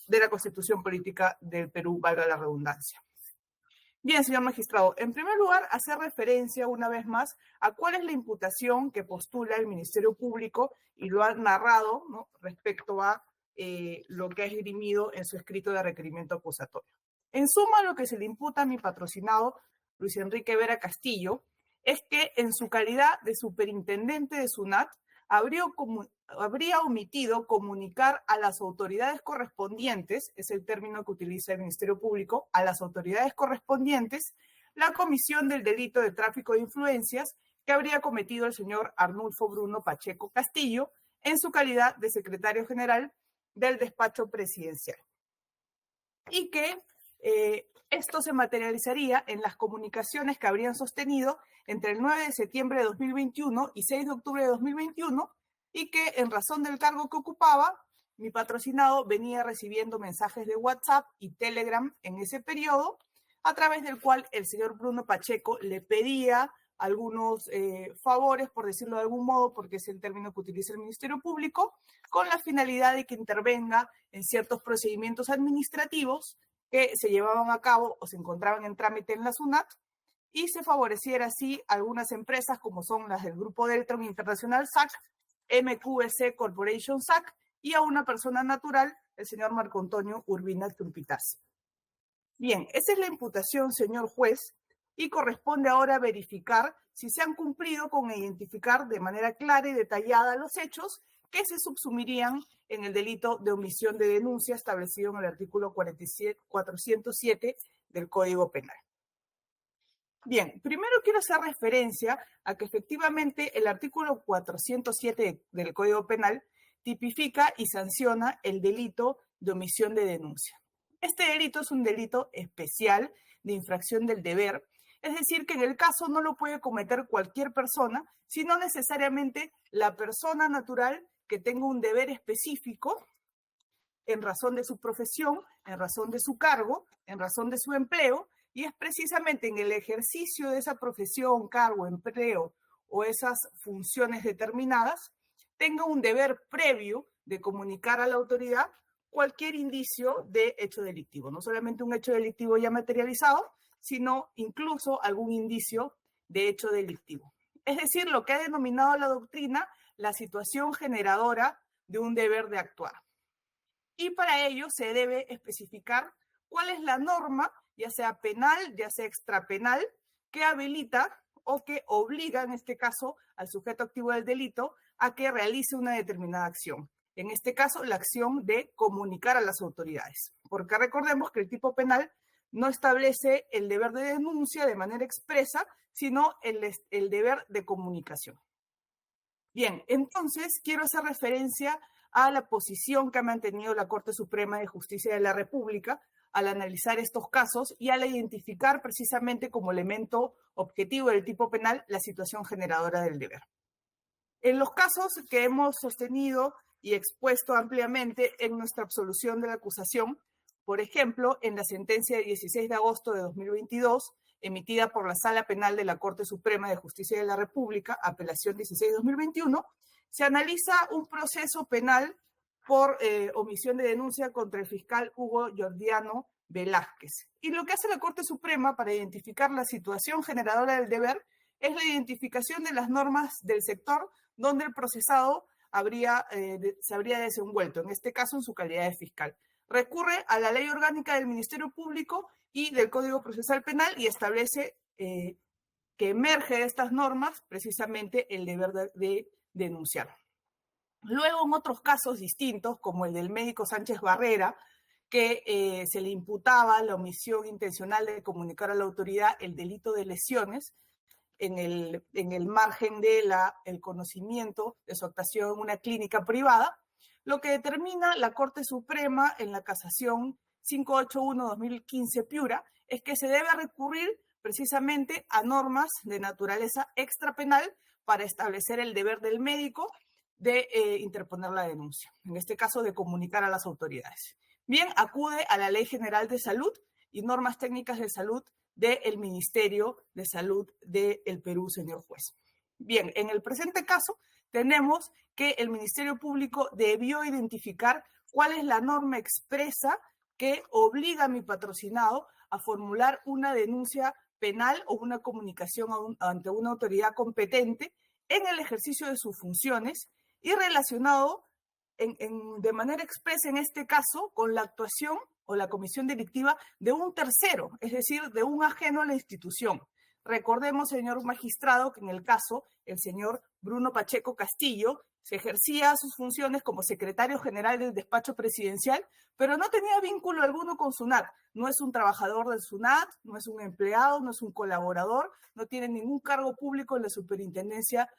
[SPEAKER 4] de la Constitución Política del Perú, valga la redundancia. Bien, señor magistrado, en primer lugar, hacer referencia una vez más a cuál es la imputación que postula el Ministerio Público y lo ha narrado, ¿no?, respecto a lo que ha esgrimido en su escrito de requerimiento acusatorio. En suma, lo que se le imputa a mi patrocinado, Luis Enrique Vera Castillo, es que en su calidad de superintendente de SUNAT habría omitido comunicar a las autoridades correspondientes, es el término que utiliza el Ministerio Público, a las autoridades correspondientes, la comisión del delito de tráfico de influencias que habría cometido el señor Arnulfo Bruno Pacheco Castillo en su calidad de secretario general del despacho presidencial. Y que Esto se materializaría en las comunicaciones que habrían sostenido entre el 9 de septiembre de 2021 y 6 de octubre de 2021 y que en razón del cargo que ocupaba, mi patrocinado venía recibiendo mensajes de WhatsApp y Telegram en ese periodo, a través del cual el señor Bruno Pacheco le pedía algunos favores, por decirlo de algún modo, porque es el término que utiliza el Ministerio Público, con la finalidad de que intervenga en ciertos procedimientos administrativos que se llevaban a cabo o se encontraban en trámite en la SUNAT y se favoreciera así a algunas empresas como son las del Grupo Deltron Internacional SAC, MQS Corporation SAC y a una persona natural, el señor Marco Antonio Urbina Trumpitaz. Bien, esa es la imputación, señor juez, y corresponde ahora verificar si se han cumplido con identificar de manera clara y detallada los hechos que se subsumirían en el delito de omisión de denuncia establecido en el artículo 407 del Código Penal. Bien, primero quiero hacer referencia a que efectivamente el artículo 407 del Código Penal tipifica y sanciona el delito de omisión de denuncia. Este delito es un delito especial de infracción del deber, es decir, que en el caso no lo puede cometer cualquier persona, sino necesariamente la persona natural que tenga un deber específico en razón de su profesión, en razón de su cargo, en razón de su empleo, y es precisamente en el ejercicio de esa profesión, cargo, empleo o esas funciones determinadas, tenga un deber previo de comunicar a la autoridad cualquier indicio de hecho delictivo, no solamente un hecho delictivo ya materializado, sino incluso algún indicio de hecho delictivo. Es decir, lo que ha denominado la doctrina la situación generadora de un deber de actuar. Y para ello se debe especificar cuál es la norma, ya sea penal, ya sea extrapenal, que habilita o que obliga, en este caso, al sujeto activo del delito a que realice una determinada acción. En este caso, la acción de comunicar a las autoridades. Porque recordemos que el tipo penal no establece el deber de denuncia de manera expresa, sino el deber de comunicación. Bien, entonces quiero hacer referencia a la posición que ha mantenido la Corte Suprema de Justicia de la República al analizar estos casos y al identificar precisamente como elemento objetivo del tipo penal la situación generadora del deber. En los casos que hemos sostenido y expuesto ampliamente en nuestra absolución de la acusación, por ejemplo, en la sentencia de 16 de agosto de 2022, emitida por la Sala Penal de la Corte Suprema de Justicia de la República, apelación 16-2021, se analiza un proceso penal por omisión de denuncia contra el fiscal Hugo Giordano Velázquez. Y lo que hace la Corte Suprema para identificar la situación generadora del deber es la identificación de las normas del sector donde el procesado se habría desenvuelto, en este caso en su calidad de fiscal. Recurre a la Ley Orgánica del Ministerio Público y del Código Procesal Penal y establece que emerge de estas normas precisamente el deber de denunciar. Luego, en otros casos distintos, como el del médico Sánchez Barrera, que se le imputaba la omisión intencional de comunicar a la autoridad el delito de lesiones en el margen del conocimiento de su actuación en una clínica privada, lo que determina la Corte Suprema en la casación 581-2015 Piura es que se debe recurrir precisamente a normas de naturaleza extrapenal para establecer el deber del médico de interponer la denuncia, en este caso de comunicar a las autoridades. Bien, acude a la Ley General de Salud y normas técnicas de salud del Ministerio de Salud del Perú, señor juez. Bien, en el presente caso tenemos que el Ministerio Público debió identificar cuál es la norma expresa que obliga a mi patrocinado a formular una denuncia penal o una comunicación ante una autoridad competente en el ejercicio de sus funciones y relacionado de manera expresa en este caso con la actuación o la comisión delictiva de un tercero, es decir, de un ajeno a la institución. Recordemos, señor magistrado, que en el caso, el señor Bruno Pacheco Castillo se ejercía sus funciones como secretario general del despacho presidencial, pero no tenía vínculo alguno con SUNAT. No es un trabajador del SUNAT, no es un empleado, no es un colaborador, no tiene ningún cargo público en la Superintendencia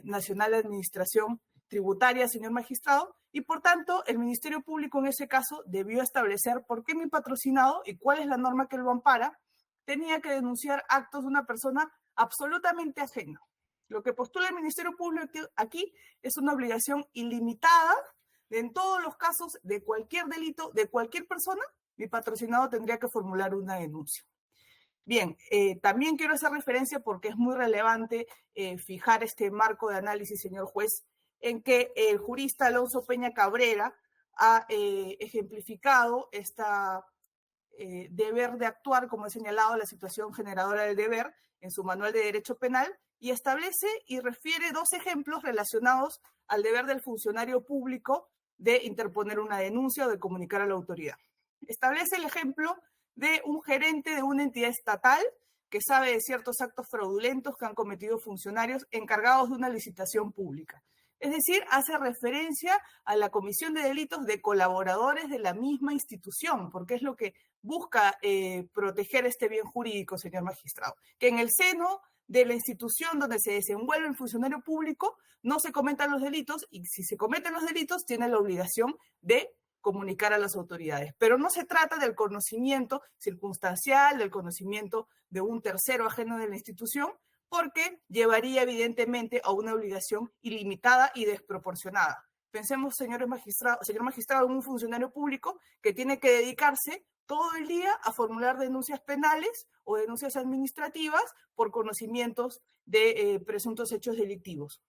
[SPEAKER 4] Nacional de Administración tributaria, señor magistrado, y por tanto el Ministerio Público en ese caso debió establecer por qué mi patrocinado y cuál es la norma que lo ampara tenía que denunciar actos de una persona absolutamente ajena. Lo que postula el Ministerio Público aquí es una obligación ilimitada de, en todos los casos de cualquier delito, de cualquier persona, mi patrocinado tendría que formular una denuncia. Bien, también quiero hacer referencia porque es muy relevante fijar este marco de análisis, señor juez, en que el jurista Alonso Peña Cabrera ha ejemplificado esta deber de actuar, como he señalado, la situación generadora del deber en su manual de derecho penal, y establece y refiere 2 ejemplos relacionados al deber del funcionario público de interponer una denuncia o de comunicar a la autoridad. Establece el ejemplo de un gerente de una entidad estatal que sabe de ciertos actos fraudulentos que han cometido funcionarios encargados de una licitación pública. Es decir, hace referencia a la comisión de delitos de colaboradores de la misma institución, porque es lo que busca proteger este bien jurídico, señor magistrado, que en el seno de la institución donde se desenvuelve el funcionario público no se cometan los delitos, y si se cometen los delitos tiene la obligación de comunicar a las autoridades. Pero no se trata del conocimiento circunstancial, del conocimiento de un tercero ajeno de la institución, porque llevaría evidentemente a una obligación ilimitada y desproporcionada. Pensemos, señor magistrado, en un funcionario público que tiene que dedicarse todo el día a formular denuncias penales o denuncias administrativas por conocimientos de presuntos hechos delictivos.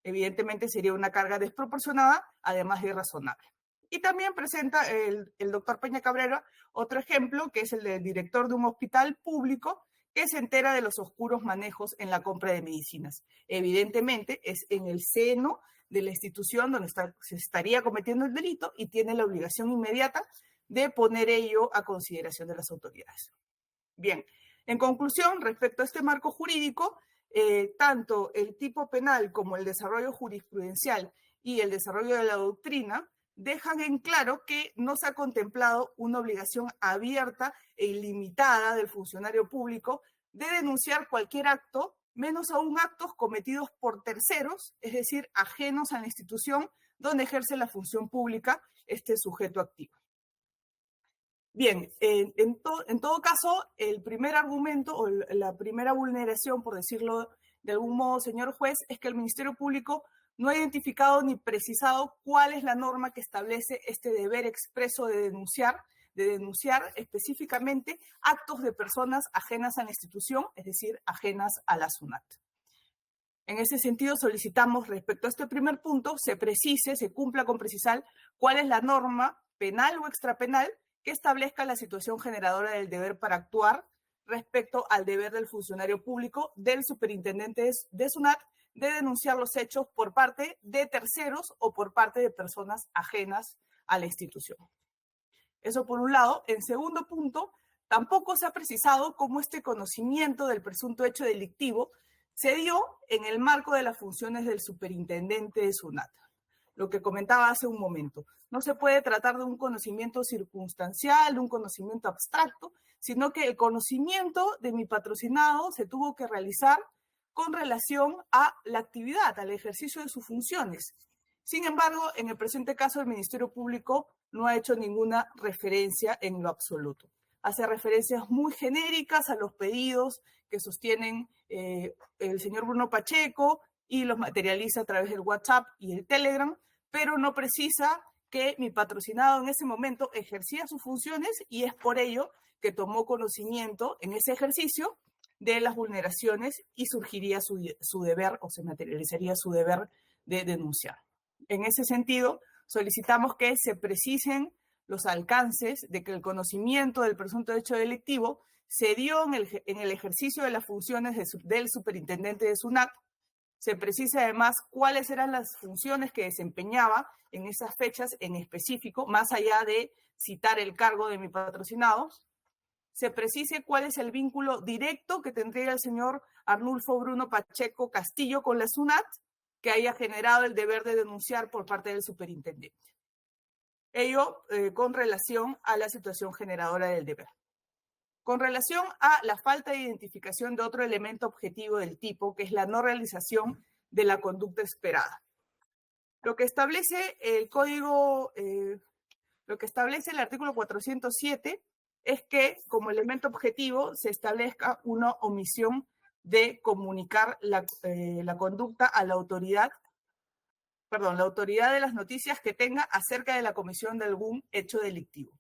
[SPEAKER 4] Evidentemente sería una carga desproporcionada, además de irrazonable. Y también presenta el doctor Peña Cabrera otro ejemplo, que es el del director de un hospital público que se entera de los oscuros manejos en la compra de medicinas. Evidentemente es en el seno de la institución donde se estaría cometiendo el delito y tiene la obligación inmediata de poner ello a consideración de las autoridades. Bien, en conclusión, respecto a este marco jurídico, tanto el tipo penal como el desarrollo jurisprudencial y el desarrollo de la doctrina dejan en claro que no se ha contemplado una obligación abierta e ilimitada del funcionario público de denunciar cualquier acto, menos aún actos cometidos por terceros, es decir, ajenos a la institución donde ejerce la función pública este sujeto activo. Bien, en todo caso, el primer argumento o la primera vulneración, por decirlo de algún modo, señor juez, es que el Ministerio Público no ha identificado ni precisado cuál es la norma que establece este deber expreso de denunciar específicamente actos de personas ajenas a la institución, es decir, ajenas a la SUNAT. En ese sentido, solicitamos respecto a este primer punto, se cumpla con precisar cuál es la norma penal o extrapenal que establezca la situación generadora del deber para actuar respecto al deber del funcionario público, del superintendente de SUNAT, de denunciar los hechos por parte de terceros o por parte de personas ajenas a la institución. Eso por un lado. En segundo punto, tampoco se ha precisado cómo este conocimiento del presunto hecho delictivo se dio en el marco de las funciones del superintendente de SUNAT. Lo que comentaba hace un momento. No se puede tratar de un conocimiento circunstancial, de un conocimiento abstracto, sino que el conocimiento de mi patrocinado se tuvo que realizar con relación a la actividad, al ejercicio de sus funciones. Sin embargo, en el presente caso, el Ministerio Público no ha hecho ninguna referencia en lo absoluto. Hace referencias muy genéricas a los pedidos que sostienen el señor Bruno Pacheco y los materializa a través del WhatsApp y el Telegram, pero no precisa que mi patrocinado en ese momento ejercía sus funciones y es por ello que tomó conocimiento en ese ejercicio de las vulneraciones y surgiría su deber o se materializaría su deber de denunciar. En ese sentido, solicitamos que se precisen los alcances de que el conocimiento del presunto hecho delictivo se dio en el ejercicio de las funciones del superintendente de SUNAT. Se precisa además cuáles eran las funciones que desempeñaba en esas fechas en específico, más allá de citar el cargo de mi patrocinado. Se precise cuál es el vínculo directo que tendría el señor Arnulfo Bruno Pacheco Castillo con la SUNAT que haya generado el deber de denunciar por parte del superintendente. Ello con relación a la situación generadora del deber. Con relación a la falta de identificación de otro elemento objetivo del tipo, que es la no realización de la conducta esperada. Lo que establece el código, lo que establece el artículo 407 es que como elemento objetivo se establezca una omisión de comunicar la conducta a la autoridad de las noticias que tenga acerca de la comisión de algún hecho delictivo.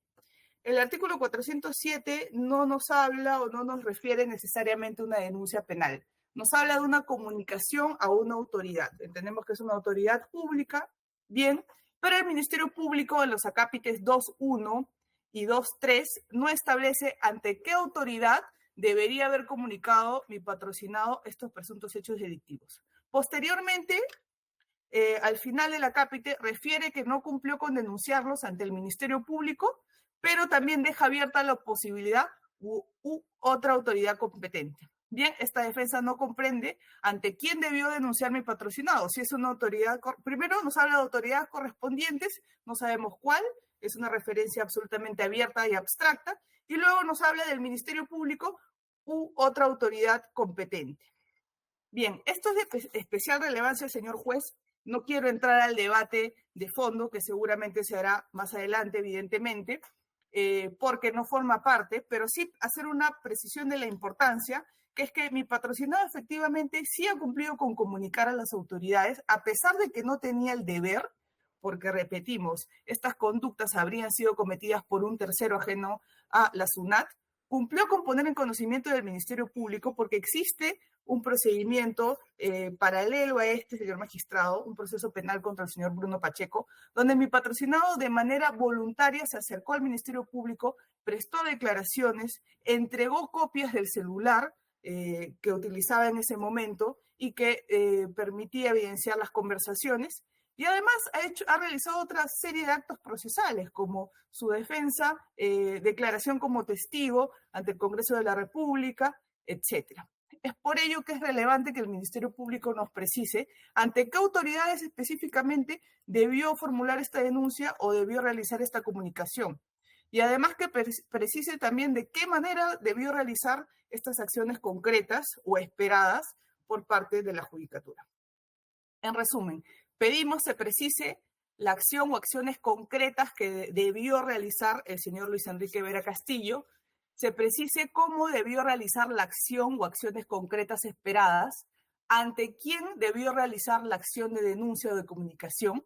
[SPEAKER 4] El artículo 407 no nos habla o no nos refiere necesariamente a una denuncia penal. Nos habla de una comunicación a una autoridad. Entendemos que es una autoridad pública, bien, pero el Ministerio Público en los acápites 2.1 y 2.3 no establece ante qué autoridad debería haber comunicado mi patrocinado estos presuntos hechos delictivos. Posteriormente, al final del acápite, refiere que no cumplió con denunciarlos ante el Ministerio Público, pero también deja abierta la posibilidad u otra autoridad competente. Bien, esta defensa no comprende ante quién debió denunciar mi patrocinado. Si es una autoridad, primero nos habla de autoridades correspondientes, no sabemos cuál, es una referencia absolutamente abierta y abstracta, y luego nos habla del Ministerio Público u otra autoridad competente. Bien, esto es de especial relevancia, señor juez. No quiero entrar al debate de fondo, que seguramente se hará más adelante, evidentemente, porque no forma parte, pero sí hacer una precisión de la importancia, que es que mi patrocinado efectivamente sí ha cumplido con comunicar a las autoridades, a pesar de que no tenía el deber, porque repetimos, estas conductas habrían sido cometidas por un tercero ajeno a la SUNAT, cumplió con poner en conocimiento del Ministerio Público porque existe un procedimiento paralelo a este, señor magistrado, un proceso penal contra el señor Bruno Pacheco, donde mi patrocinado de manera voluntaria se acercó al Ministerio Público, prestó declaraciones, entregó copias del celular que utilizaba en ese momento y que permitía evidenciar las conversaciones. Y además ha realizado otra serie de actos procesales, como su defensa, declaración como testigo ante el Congreso de la República, etc. Es por ello que es relevante que el Ministerio Público nos precise ante qué autoridades específicamente debió formular esta denuncia o debió realizar esta comunicación. Y además que precise también de qué manera debió realizar estas acciones concretas o esperadas por parte de la Judicatura. En resumen, pedimos se precise la acción o acciones concretas que debió realizar el señor Luis Enrique Vera Castillo, se precise cómo debió realizar la acción o acciones concretas esperadas, ante quién debió realizar la acción de denuncia o de comunicación.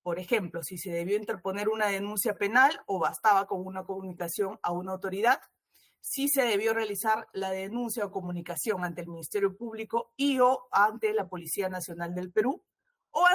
[SPEAKER 4] Por ejemplo, si se debió interponer una denuncia penal o bastaba con una comunicación a una autoridad, si se debió realizar la denuncia o comunicación ante el Ministerio Público y o ante la Policía Nacional del Perú, o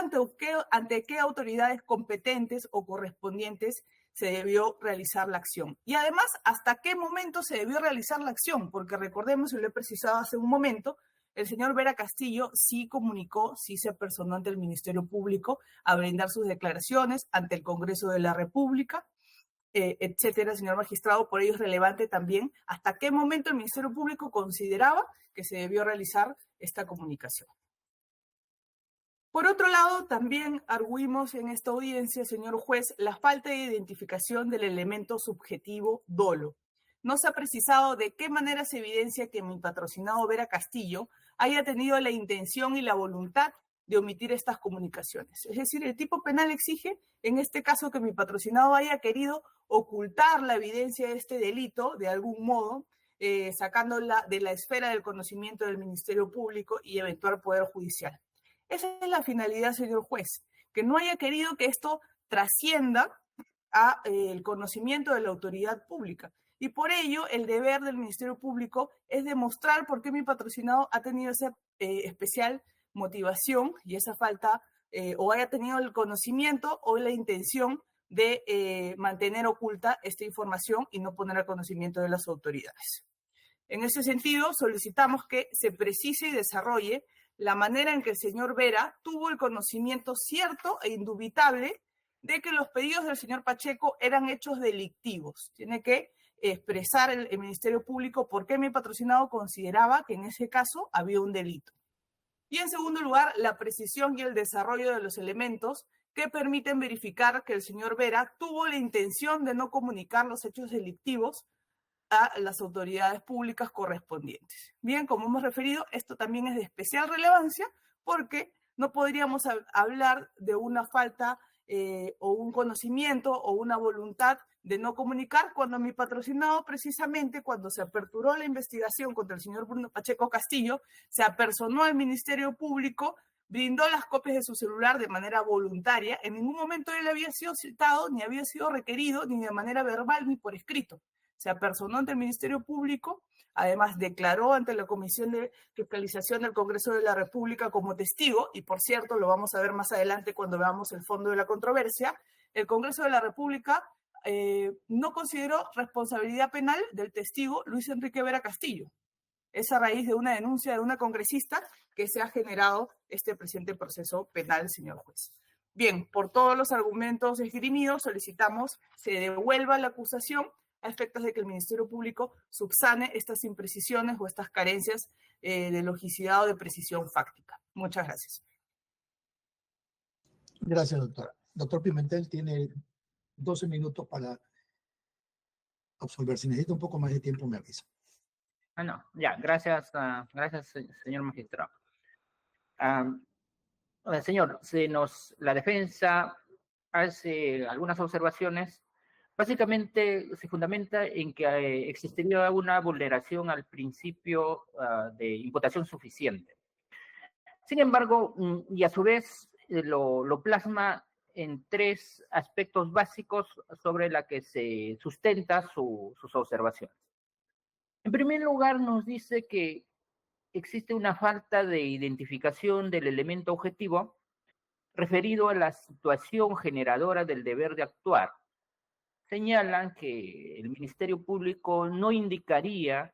[SPEAKER 4] ante qué autoridades competentes o correspondientes se debió realizar la acción. Y además, hasta qué momento se debió realizar la acción, porque recordemos, y lo he precisado hace un momento, el señor Vera Castillo sí comunicó, sí se personó ante el Ministerio Público a brindar sus declaraciones ante el Congreso de la República, etcétera, señor magistrado. Por ello es relevante también hasta qué momento el Ministerio Público consideraba que se debió realizar esta comunicación. Por otro lado, también arguimos en esta audiencia, señor juez, la falta de identificación del elemento subjetivo dolo. No se ha precisado de qué manera se evidencia que mi patrocinado Vera Castillo haya tenido la intención y la voluntad de omitir estas comunicaciones. Es decir, el tipo penal exige, en este caso, que mi patrocinado haya querido ocultar la evidencia de este delito de algún modo, sacándola de la esfera del conocimiento del Ministerio Público y eventual Poder Judicial. Esa es la finalidad, señor juez, que no haya querido que esto trascienda al conocimiento de la autoridad pública. Y por ello, el deber del Ministerio Público es demostrar por qué mi patrocinado ha tenido esa especial motivación y esa falta, o haya tenido el conocimiento o la intención de mantener oculta esta información y no poner al conocimiento de las autoridades. En ese sentido, solicitamos que se precise y desarrolle la manera en que el señor Vera tuvo el conocimiento cierto e indubitable de que los pedidos del señor Pacheco eran hechos delictivos. Tiene que expresar el Ministerio Público por qué mi patrocinado consideraba que en ese caso había un delito. Y en segundo lugar, la precisión y el desarrollo de los elementos que permiten verificar que el señor Vera tuvo la intención de no comunicar los hechos delictivos a las autoridades públicas correspondientes. Bien, como hemos referido, esto también es de especial relevancia porque no podríamos hablar de una falta o un conocimiento o una voluntad de no comunicar cuando mi patrocinado, precisamente cuando se aperturó la investigación contra el señor Bruno Pacheco Castillo, se apersonó al Ministerio Público, brindó las copias de su celular de manera voluntaria. En ningún momento él había sido citado, ni había sido requerido, ni de manera verbal, ni por escrito. Se apersonó ante el Ministerio Público, además declaró ante la Comisión de Fiscalización del Congreso de la República como testigo, y por cierto, lo vamos a ver más adelante cuando veamos el fondo de la controversia. El Congreso de la República no consideró responsabilidad penal del testigo Luis Enrique Vera Castillo. Es a raíz de una denuncia de una congresista que se ha generado este presente proceso penal, señor juez. Bien, por todos los argumentos esgrimidos, solicitamos se devuelva la acusación a efectos de que el Ministerio Público subsane estas imprecisiones o estas carencias de logicidad o de precisión fáctica. Muchas gracias.
[SPEAKER 1] Gracias, doctora. Doctor Pimentel tiene 12 minutos para absolver. Si necesita un poco más de tiempo, me avisa.
[SPEAKER 2] No, ya, gracias, gracias, señor magistrado. Señor, la defensa hace algunas observaciones. Básicamente se fundamenta en que existiría una vulneración al principio de imputación suficiente. Sin embargo, y a su vez lo plasma en tres aspectos básicos sobre la que se sustenta sus observaciones. En primer lugar, nos dice que existe una falta de identificación del elemento objetivo referido a la situación generadora del deber de actuar. Señalan que el Ministerio Público no indicaría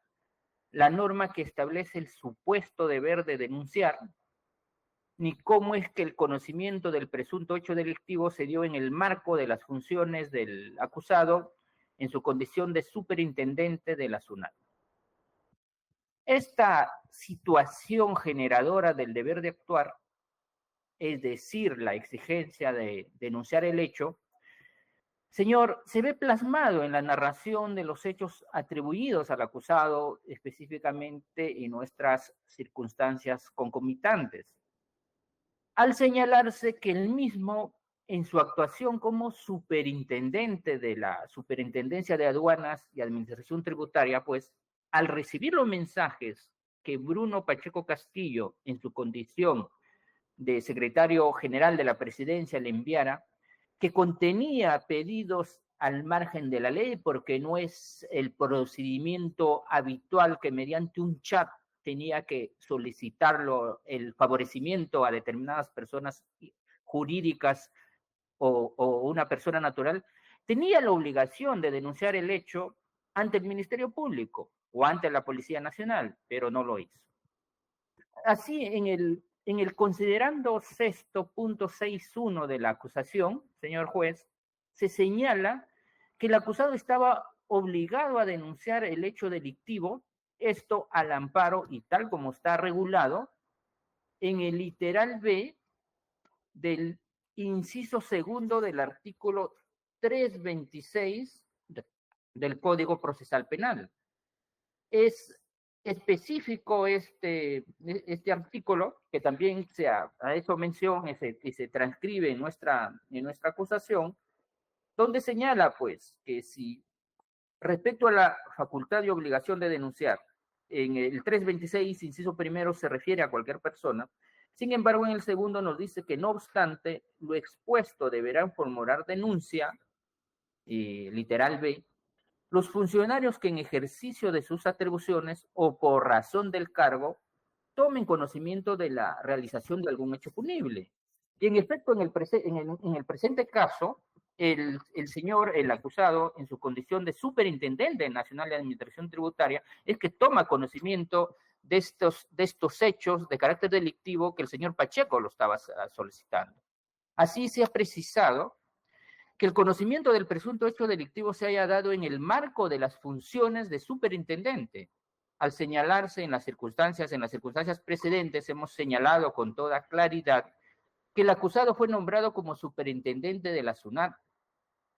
[SPEAKER 2] la norma que establece el supuesto deber de denunciar, ni cómo es que el conocimiento del presunto hecho delictivo se dio en el marco de las funciones del acusado en su condición de superintendente de la SUNAT. Esta situación generadora del deber de actuar, es decir, la exigencia de denunciar el hecho, señor, se ve plasmado en la narración de los hechos atribuidos al acusado, específicamente en nuestras circunstancias concomitantes, al señalarse que el mismo, en su actuación como superintendente de la Superintendencia de Aduanas y Administración Tributaria, pues, al recibir los mensajes que Bruno Pacheco Castillo, en su condición de secretario general de la presidencia, le enviara, que contenía pedidos al margen de la ley, porque no es el procedimiento habitual que mediante un chat tenía que solicitarlo el favorecimiento a determinadas personas jurídicas o una persona natural, tenía la obligación de denunciar el hecho ante el Ministerio Público o ante la Policía Nacional, pero no lo hizo. Así, en el considerando 6.61 de la acusación, señor juez, se señala que el acusado estaba obligado a denunciar el hecho delictivo, esto al amparo y tal como está regulado en el literal B del inciso segundo del artículo 326 del Código Procesal Penal. Es específico este artículo, que también ha hecho mención y se transcribe en nuestra acusación, donde señala, pues, que si respecto a la facultad y obligación de denunciar, en el 326, inciso primero, se refiere a cualquier persona. Sin embargo, en el segundo nos dice que no obstante lo expuesto deberán formular denuncia, literal B, los funcionarios que en ejercicio de sus atribuciones o por razón del cargo tomen conocimiento de la realización de algún hecho punible. Y en efecto, en el presente caso, el acusado, en su condición de superintendente nacional de administración tributaria, es que toma conocimiento de estos hechos de carácter delictivo que el señor Pacheco lo estaba solicitando. Así se ha precisado que el conocimiento del presunto hecho delictivo se haya dado en el marco de las funciones de superintendente. Al señalarse en las circunstancias precedentes, hemos señalado con toda claridad que el acusado fue nombrado como superintendente de la SUNAT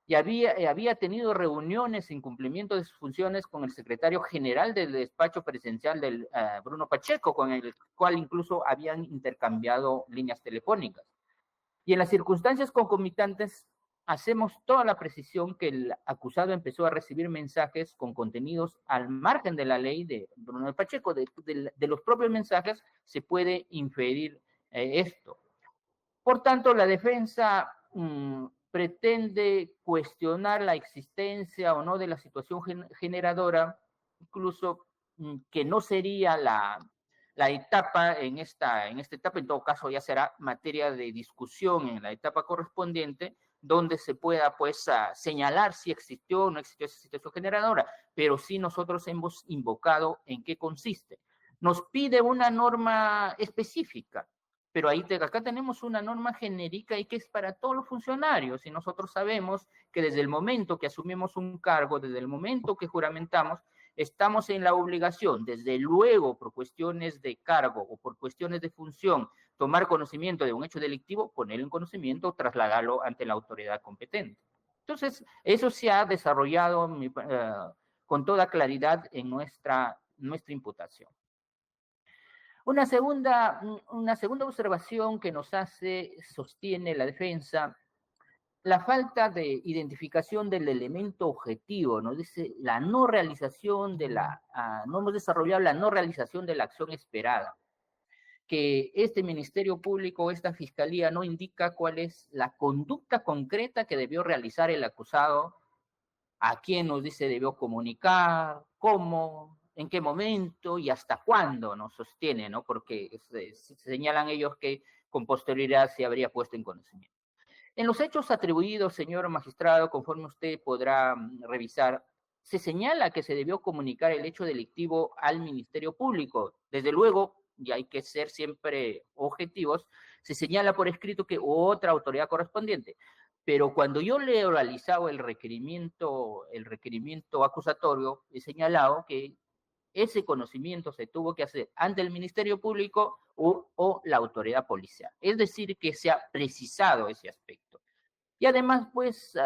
[SPEAKER 2] y había tenido reuniones en cumplimiento de sus funciones con el secretario general del despacho presidencial del Bruno Pacheco, con el cual incluso habían intercambiado líneas telefónicas. Y en las circunstancias concomitantes, hacemos toda la precisión que el acusado empezó a recibir mensajes con contenidos al margen de la ley de Bruno Pacheco. De los propios mensajes se puede inferir esto. Por tanto, la defensa pretende cuestionar la existencia o no de la situación generadora, incluso que no sería la etapa en esta etapa, en todo caso ya será materia de discusión en la etapa correspondiente, donde se pueda pues señalar si existió o no existió esa situación generadora, pero sí nosotros hemos invocado en qué consiste. Nos pide una norma específica, pero acá tenemos una norma genérica y que es para todos los funcionarios, y nosotros sabemos que desde el momento que asumimos un cargo, desde el momento que juramentamos, estamos en la obligación, desde luego por cuestiones de cargo o por cuestiones de función, tomar conocimiento de un hecho delictivo, ponerlo en conocimiento o trasladarlo ante la autoridad competente. Entonces, eso se ha desarrollado con toda claridad en nuestra imputación. Una segunda observación que nos sostiene la defensa, la falta de identificación del elemento objetivo, nos dice la no realización no hemos desarrollado la no realización de la acción esperada, que este Ministerio Público, esta Fiscalía no indica cuál es la conducta concreta que debió realizar el acusado, a quién nos dice debió comunicar, cómo, en qué momento y hasta cuándo nos sostiene, ¿no? Porque señalan ellos que con posterioridad se habría puesto en conocimiento. En los hechos atribuidos, señor magistrado, conforme usted podrá revisar, se señala que se debió comunicar el hecho delictivo al Ministerio Público. Desde luego, y hay que ser siempre objetivos, se señala por escrito que otra autoridad correspondiente. Pero cuando yo le he realizado el requerimiento acusatorio, he señalado que ese conocimiento se tuvo que hacer ante el Ministerio Público o la autoridad policial. Es decir, que se ha precisado ese aspecto. Y además, pues,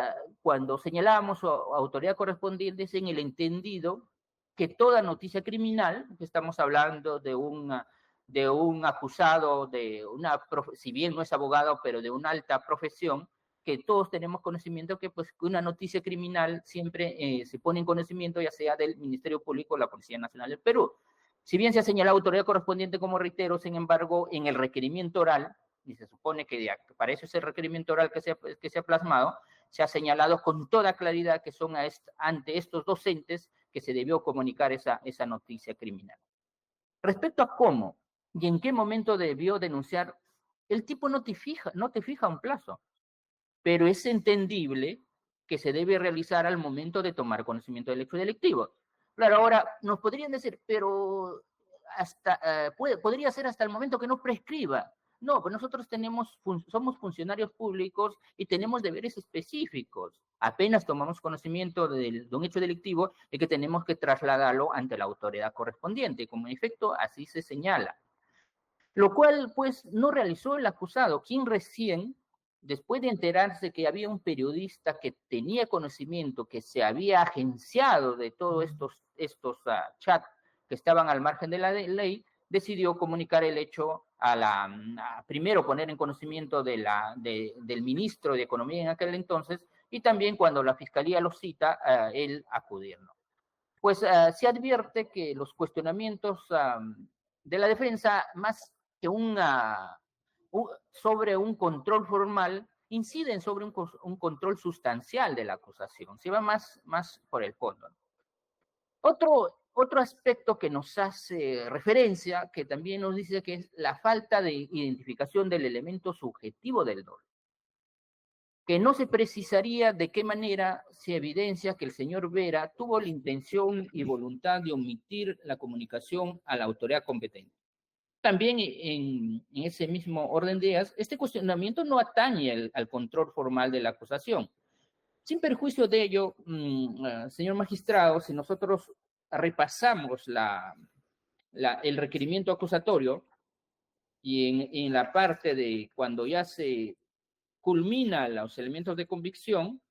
[SPEAKER 2] cuando señalábamos a autoridad correspondiente es en el entendido que toda noticia criminal, que estamos hablando de un acusado, si bien no es abogado, pero de una alta profesión, que todos tenemos conocimiento que pues una noticia criminal siempre se pone en conocimiento ya sea del Ministerio Público o la Policía Nacional del Perú. Si bien se ha señalado autoridad correspondiente, como reitero, sin embargo, en el requerimiento oral, y se supone que para eso es el requerimiento oral que se ha plasmado, se ha señalado con toda claridad que son ante estos dos entes que se debió comunicar esa noticia criminal. Respecto a cómo y en qué momento debió denunciar, el tipo no te fija un plazo, pero es entendible que se debe realizar al momento de tomar conocimiento del hecho delictivo. Claro, ahora nos podrían decir, pero podría ser hasta el momento que no prescriba. No, pues nosotros somos funcionarios públicos y tenemos deberes específicos. Apenas tomamos conocimiento de un hecho delictivo, es que tenemos que trasladarlo ante la autoridad correspondiente. Como en efecto, así se señala. Lo cual, pues, no realizó el acusado, quien recién, después de enterarse que había un periodista que tenía conocimiento, que se había agenciado de todos estos chats que estaban al margen de la ley, decidió comunicar el hecho primero poner en conocimiento del ministro de Economía en aquel entonces, y también cuando la Fiscalía lo cita, él acudir, ¿no? Pues se advierte que los cuestionamientos de la defensa, más que sobre un control formal, inciden sobre un control sustancial de la acusación, se va más por el fondo. Otro aspecto que nos hace referencia, que también nos dice que es la falta de identificación del elemento subjetivo del dolo, que no se precisaría de qué manera se evidencia que el señor Vera tuvo la intención y voluntad de omitir la comunicación a la autoridad competente. También en ese mismo orden de ideas, este cuestionamiento no atañe al control formal de la acusación. Sin perjuicio de ello, señor magistrado, si nosotros repasamos el requerimiento acusatorio y en la parte de cuando ya se culmina los elementos de convicción,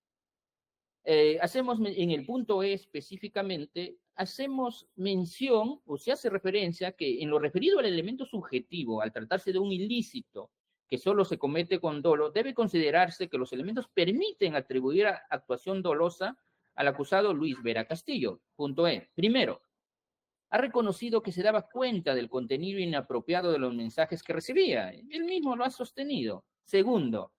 [SPEAKER 2] hacemos en el punto E específicamente, hacemos mención o se hace referencia que en lo referido al elemento subjetivo, al tratarse de un ilícito que solo se comete con dolo, debe considerarse que los elementos permiten atribuir actuación dolosa al acusado Luis Vera Castillo. Punto E. Primero, ha reconocido que se daba cuenta del contenido inapropiado de los mensajes que recibía. Él mismo lo ha sostenido. Segundo,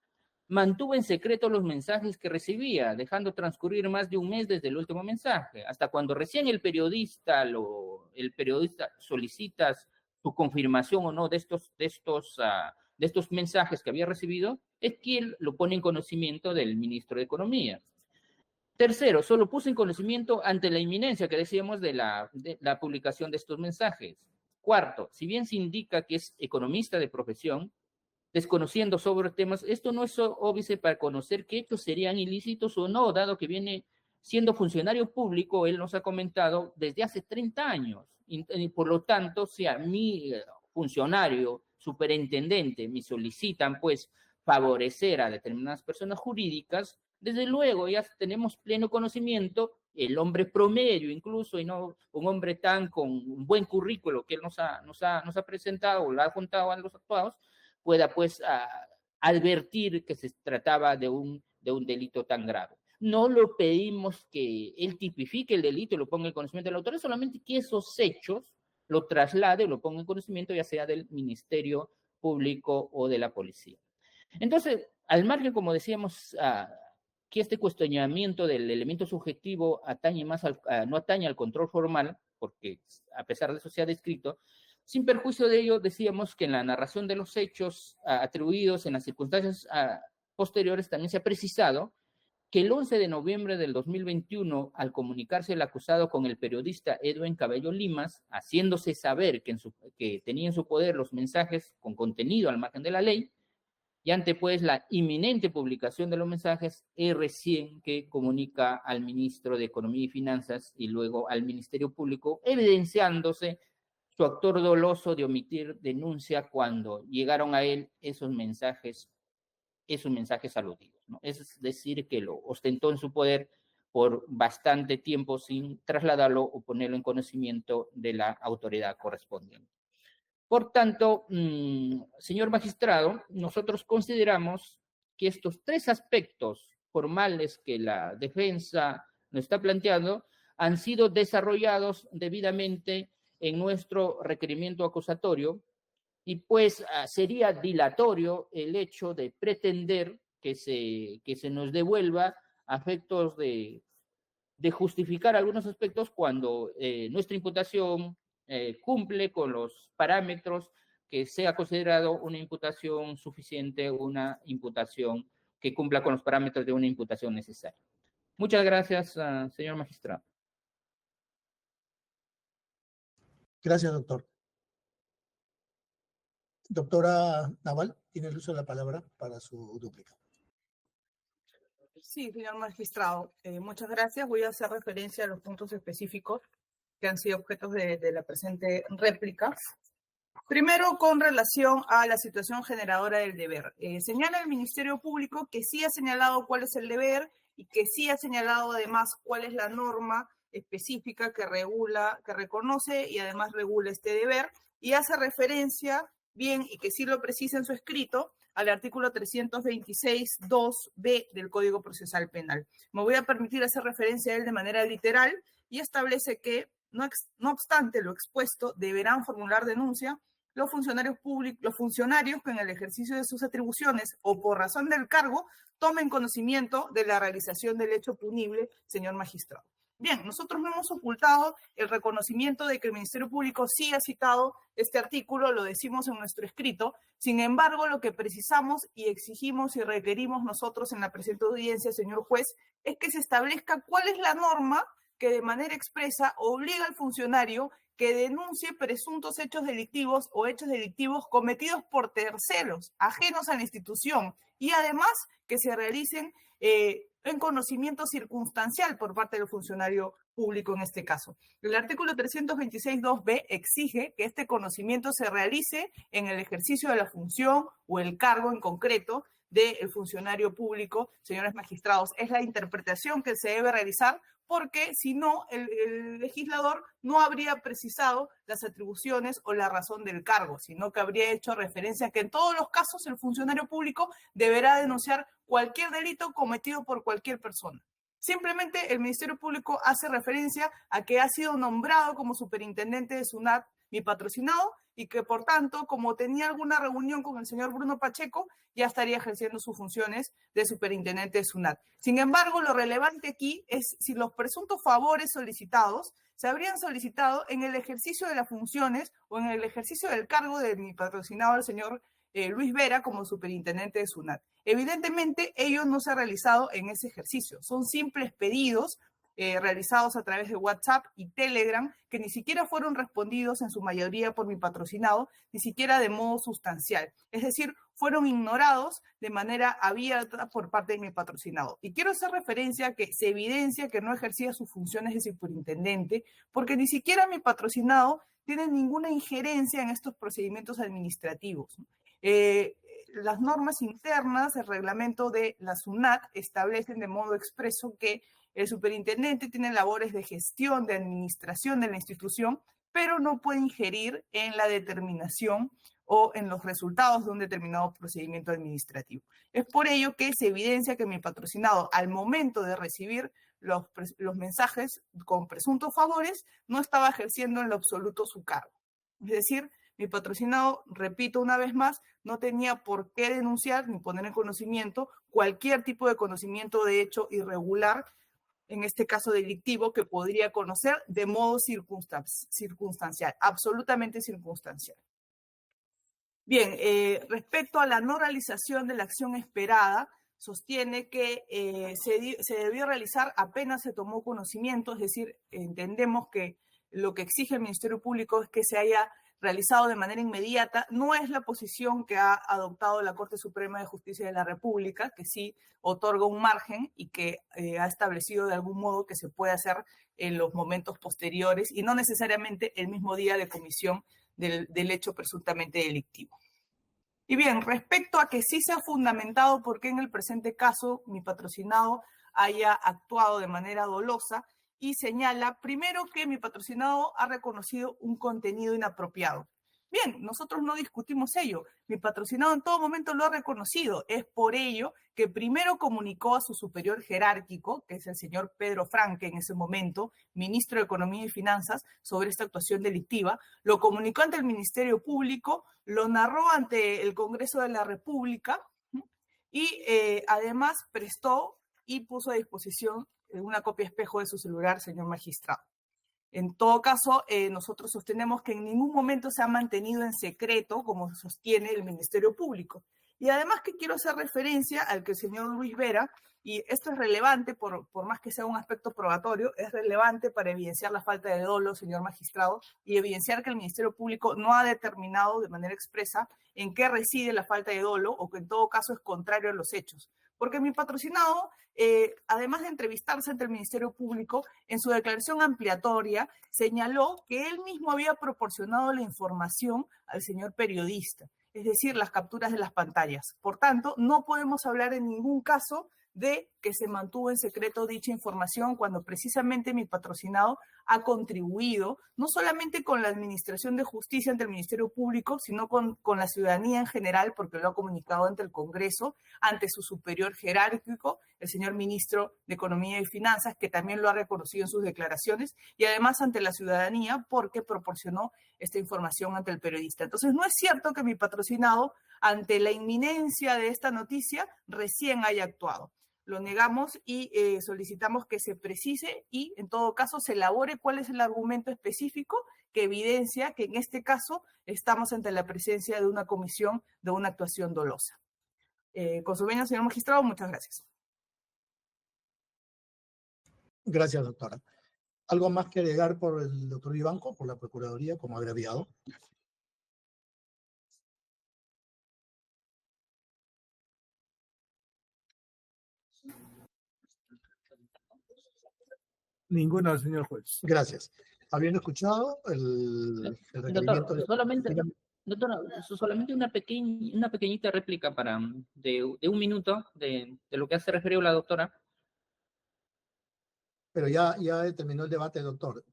[SPEAKER 2] mantuvo en secreto los mensajes que recibía, dejando transcurrir más de un mes desde el último mensaje, hasta cuando recién el periodista solicita su confirmación o no de estos mensajes que había recibido, es quien lo pone en conocimiento del ministro de Economía. Tercero, solo puso en conocimiento ante la inminencia que decíamos de la publicación de estos mensajes. Cuarto, si bien se indica que es economista de profesión, desconociendo sobre temas, esto no es óbice para conocer qué hechos serían ilícitos o no, dado que viene siendo funcionario público, él nos ha comentado, desde hace 30 años. Y por lo tanto, si a mí, funcionario, superintendente, me solicitan, pues, favorecer a determinadas personas jurídicas, desde luego ya tenemos pleno conocimiento, el hombre promedio incluso, y no un hombre tan con un buen currículo que él nos ha presentado o lo ha juntado a los actuados, pueda pues advertir que se trataba de un delito tan grave. No lo pedimos que él tipifique el delito y lo ponga en conocimiento de la autoridad, solamente que esos hechos lo traslade o lo ponga en conocimiento ya sea del Ministerio Público o de la Policía. Entonces, al margen, como decíamos, que este cuestionamiento del elemento subjetivo no atañe al control formal, porque a pesar de eso se ha descrito, sin perjuicio de ello, decíamos que en la narración de los hechos atribuidos en las circunstancias posteriores también se ha precisado que el 11 de noviembre del 2021, al comunicarse el acusado con el periodista Edwin Cabello Limas, haciéndose saber que tenía en su poder los mensajes con contenido al margen de la ley, y ante pues la inminente publicación de los mensajes, es recién que comunica al ministro de Economía y Finanzas y luego al Ministerio Público, evidenciándose su actor doloso de omitir denuncia cuando llegaron a él esos mensajes aludidos, ¿no? Es decir, que lo ostentó en su poder por bastante tiempo sin trasladarlo o ponerlo en conocimiento de la autoridad correspondiente. Por tanto, señor magistrado, nosotros consideramos que estos tres aspectos formales que la defensa nos está planteando han sido desarrollados debidamente en nuestro requerimiento acusatorio y pues sería dilatorio el hecho de pretender que se nos devuelva a efectos de justificar algunos aspectos cuando nuestra imputación cumple con los parámetros que sea considerado una imputación suficiente, una imputación que cumpla con los parámetros de una imputación necesaria. Muchas gracias, señor magistrado.
[SPEAKER 1] Gracias, doctor. Doctora Naval, tiene el uso de la palabra para su dúplica.
[SPEAKER 4] Sí, señor magistrado, muchas gracias. Voy a hacer referencia a los puntos específicos que han sido objetos de la presente réplica. Primero, con relación a la situación generadora del deber. Señala el Ministerio Público que sí ha señalado cuál es el deber y que sí ha señalado además cuál es la norma específica que reconoce y además regula este deber, y hace referencia, bien, y que sí lo precisa en su escrito, al artículo 326.2b del Código Procesal Penal. Me voy a permitir hacer referencia a él de manera literal y establece que, no obstante lo expuesto, deberán formular denuncia los funcionarios públicos, los funcionarios que en el ejercicio de sus atribuciones o por razón del cargo tomen conocimiento de la realización del hecho punible, señor magistrado. Bien, nosotros no hemos ocultado el reconocimiento de que el Ministerio Público sí ha citado este artículo, lo decimos en nuestro escrito. Sin embargo, lo que precisamos y exigimos y requerimos nosotros en la presente audiencia, señor juez, es que se establezca cuál es la norma que de manera expresa obliga al funcionario que denuncie presuntos hechos delictivos o hechos delictivos cometidos por terceros, ajenos a la institución, y además que se realicen en conocimiento circunstancial por parte del funcionario público en este caso. El artículo 326.2b exige que este conocimiento se realice en el ejercicio de la función o el cargo en concreto del funcionario público, señores magistrados. Es la interpretación que se debe realizar, porque si no, el legislador no habría precisado las atribuciones o la razón del cargo, sino que habría hecho referencia a que en todos los casos el funcionario público deberá denunciar cualquier delito cometido por cualquier persona. Simplemente el Ministerio Público hace referencia a que ha sido nombrado como superintendente de SUNAT mi patrocinado, y que por tanto, como tenía alguna reunión con el señor Bruno Pacheco, ya estaría ejerciendo sus funciones de superintendente de SUNAT. Sin embargo, lo relevante aquí es si los presuntos favores solicitados se habrían solicitado en el ejercicio de las funciones o en el ejercicio del cargo de mi patrocinado, el señor Luis Vera, como superintendente de SUNAT. Evidentemente, ello no se ha realizado en ese ejercicio. Son simples pedidos realizados a través de WhatsApp y Telegram, que ni siquiera fueron respondidos en su mayoría por mi patrocinado, ni siquiera de modo sustancial. Es decir, fueron ignorados de manera abierta por parte de mi patrocinado. Y quiero hacer referencia a que se evidencia que no ejercía sus funciones de superintendente, porque ni siquiera mi patrocinado tiene ninguna injerencia en estos procedimientos administrativos. Las normas internas, el reglamento de la SUNAT establecen de modo expreso que el superintendente tiene labores de gestión, de administración de la institución, pero no puede ingerir en la determinación o en los resultados de un determinado procedimiento administrativo. Es por ello que se evidencia que mi patrocinado, al momento de recibir los mensajes con presuntos favores, no estaba ejerciendo en lo absoluto su cargo. Es decir, mi patrocinado, repito una vez más, no tenía por qué denunciar ni poner en conocimiento cualquier tipo de conocimiento de hecho irregular, en este caso delictivo, que podría conocer de modo circunstancial, absolutamente circunstancial. Bien, respecto a la no realización de la acción esperada, sostiene que se debió realizar apenas se tomó conocimiento, es decir, entendemos que lo que exige el Ministerio Público es que se haya realizado de manera inmediata. No es la posición que ha adoptado la Corte Suprema de Justicia de la República, que sí otorga un margen y que ha establecido de algún modo que se puede hacer en los momentos posteriores y no necesariamente el mismo día de comisión del hecho presuntamente delictivo. Y bien, respecto a que sí se ha fundamentado por qué en el presente caso mi patrocinado haya actuado de manera dolosa, y señala primero que mi patrocinado ha reconocido un contenido inapropiado. Bien, nosotros no discutimos ello. Mi patrocinado en todo momento lo ha reconocido. Es por ello que primero comunicó a su superior jerárquico, que es el señor Pedro Franque, en ese momento, ministro de Economía y Finanzas, sobre esta actuación delictiva. Lo comunicó ante el Ministerio Público, lo narró ante el Congreso de la República y además prestó y puso a disposición una copia espejo de su celular, señor magistrado. En todo caso, nosotros sostenemos que en ningún momento se ha mantenido en secreto, como sostiene el Ministerio Público. Y además que quiero hacer referencia al que el señor Luis Vera, y esto es relevante, por más que sea un aspecto probatorio, es relevante para evidenciar la falta de dolo, señor magistrado, y evidenciar que el Ministerio Público no ha determinado de manera expresa en qué reside la falta de dolo, o que en todo caso es contrario a los hechos. Porque mi patrocinado, además de entrevistarse ante el Ministerio Público, en su declaración ampliatoria señaló que él mismo había proporcionado la información al señor periodista, es decir, las capturas de las pantallas. Por tanto, no podemos hablar en ningún caso de que se mantuvo en secreto dicha información cuando precisamente mi patrocinado ha contribuido no solamente con la Administración de Justicia ante el Ministerio Público, sino con la ciudadanía en general, porque lo ha comunicado ante el Congreso, ante su superior jerárquico, el señor ministro de Economía y Finanzas, que también lo ha reconocido en sus declaraciones, y además ante la ciudadanía, porque proporcionó esta información ante el periodista. Entonces, no es cierto que mi patrocinado, ante la inminencia de esta noticia, recién haya actuado. Lo negamos y solicitamos que se precise y, en todo caso, se elabore cuál es el argumento específico que evidencia que en este caso estamos ante la presencia de una comisión de una actuación dolosa. Con su venia, señor magistrado, muchas gracias.
[SPEAKER 1] Gracias, doctora. ¿Algo más que agregar por el doctor Vivanco, por la Procuraduría, como agraviado?
[SPEAKER 3] Ninguna, señor juez.
[SPEAKER 1] Gracias. Habiendo escuchado el requerimiento...
[SPEAKER 2] Doctor, solamente Doctora, solamente una pequeñita réplica de 1 minuto de lo que hace referido la doctora.
[SPEAKER 1] Pero ya terminó el debate, doctor.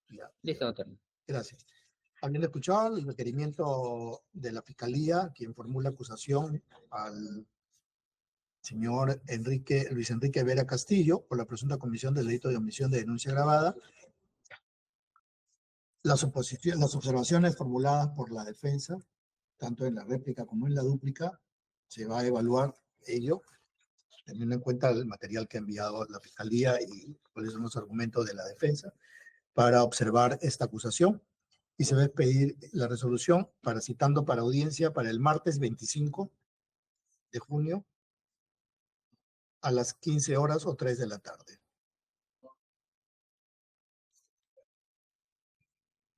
[SPEAKER 1] Ya.
[SPEAKER 2] Listo, doctor.
[SPEAKER 1] Gracias. Habiendo escuchado el requerimiento de la Fiscalía, quien formula acusación al señor Luis Enrique Vera Castillo por la presunta comisión del delito de omisión de denuncia agravada, las observaciones formuladas por la defensa, tanto en la réplica como en la dúplica, se va a evaluar ello, teniendo en cuenta el material que ha enviado la Fiscalía y cuáles son los argumentos de la defensa, para observar esta acusación. Y se va a expedir la resolución citando para audiencia para el martes 25 de junio a las 15 horas o 3 de la tarde.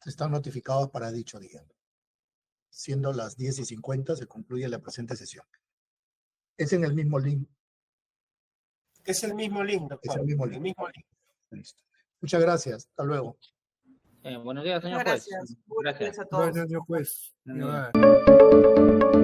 [SPEAKER 1] Están notificados para dicho día. Siendo las 10:50 se concluye la presente sesión. Es en el mismo link.
[SPEAKER 6] Es el mismo link, doctor.
[SPEAKER 1] Es el mismo link. Listo. Muchas gracias. Hasta luego.
[SPEAKER 2] Buenos días, señor juez.
[SPEAKER 4] Gracias.
[SPEAKER 2] Gracias
[SPEAKER 4] A todos.
[SPEAKER 3] Gracias, señor juez.
[SPEAKER 2] Buenos días.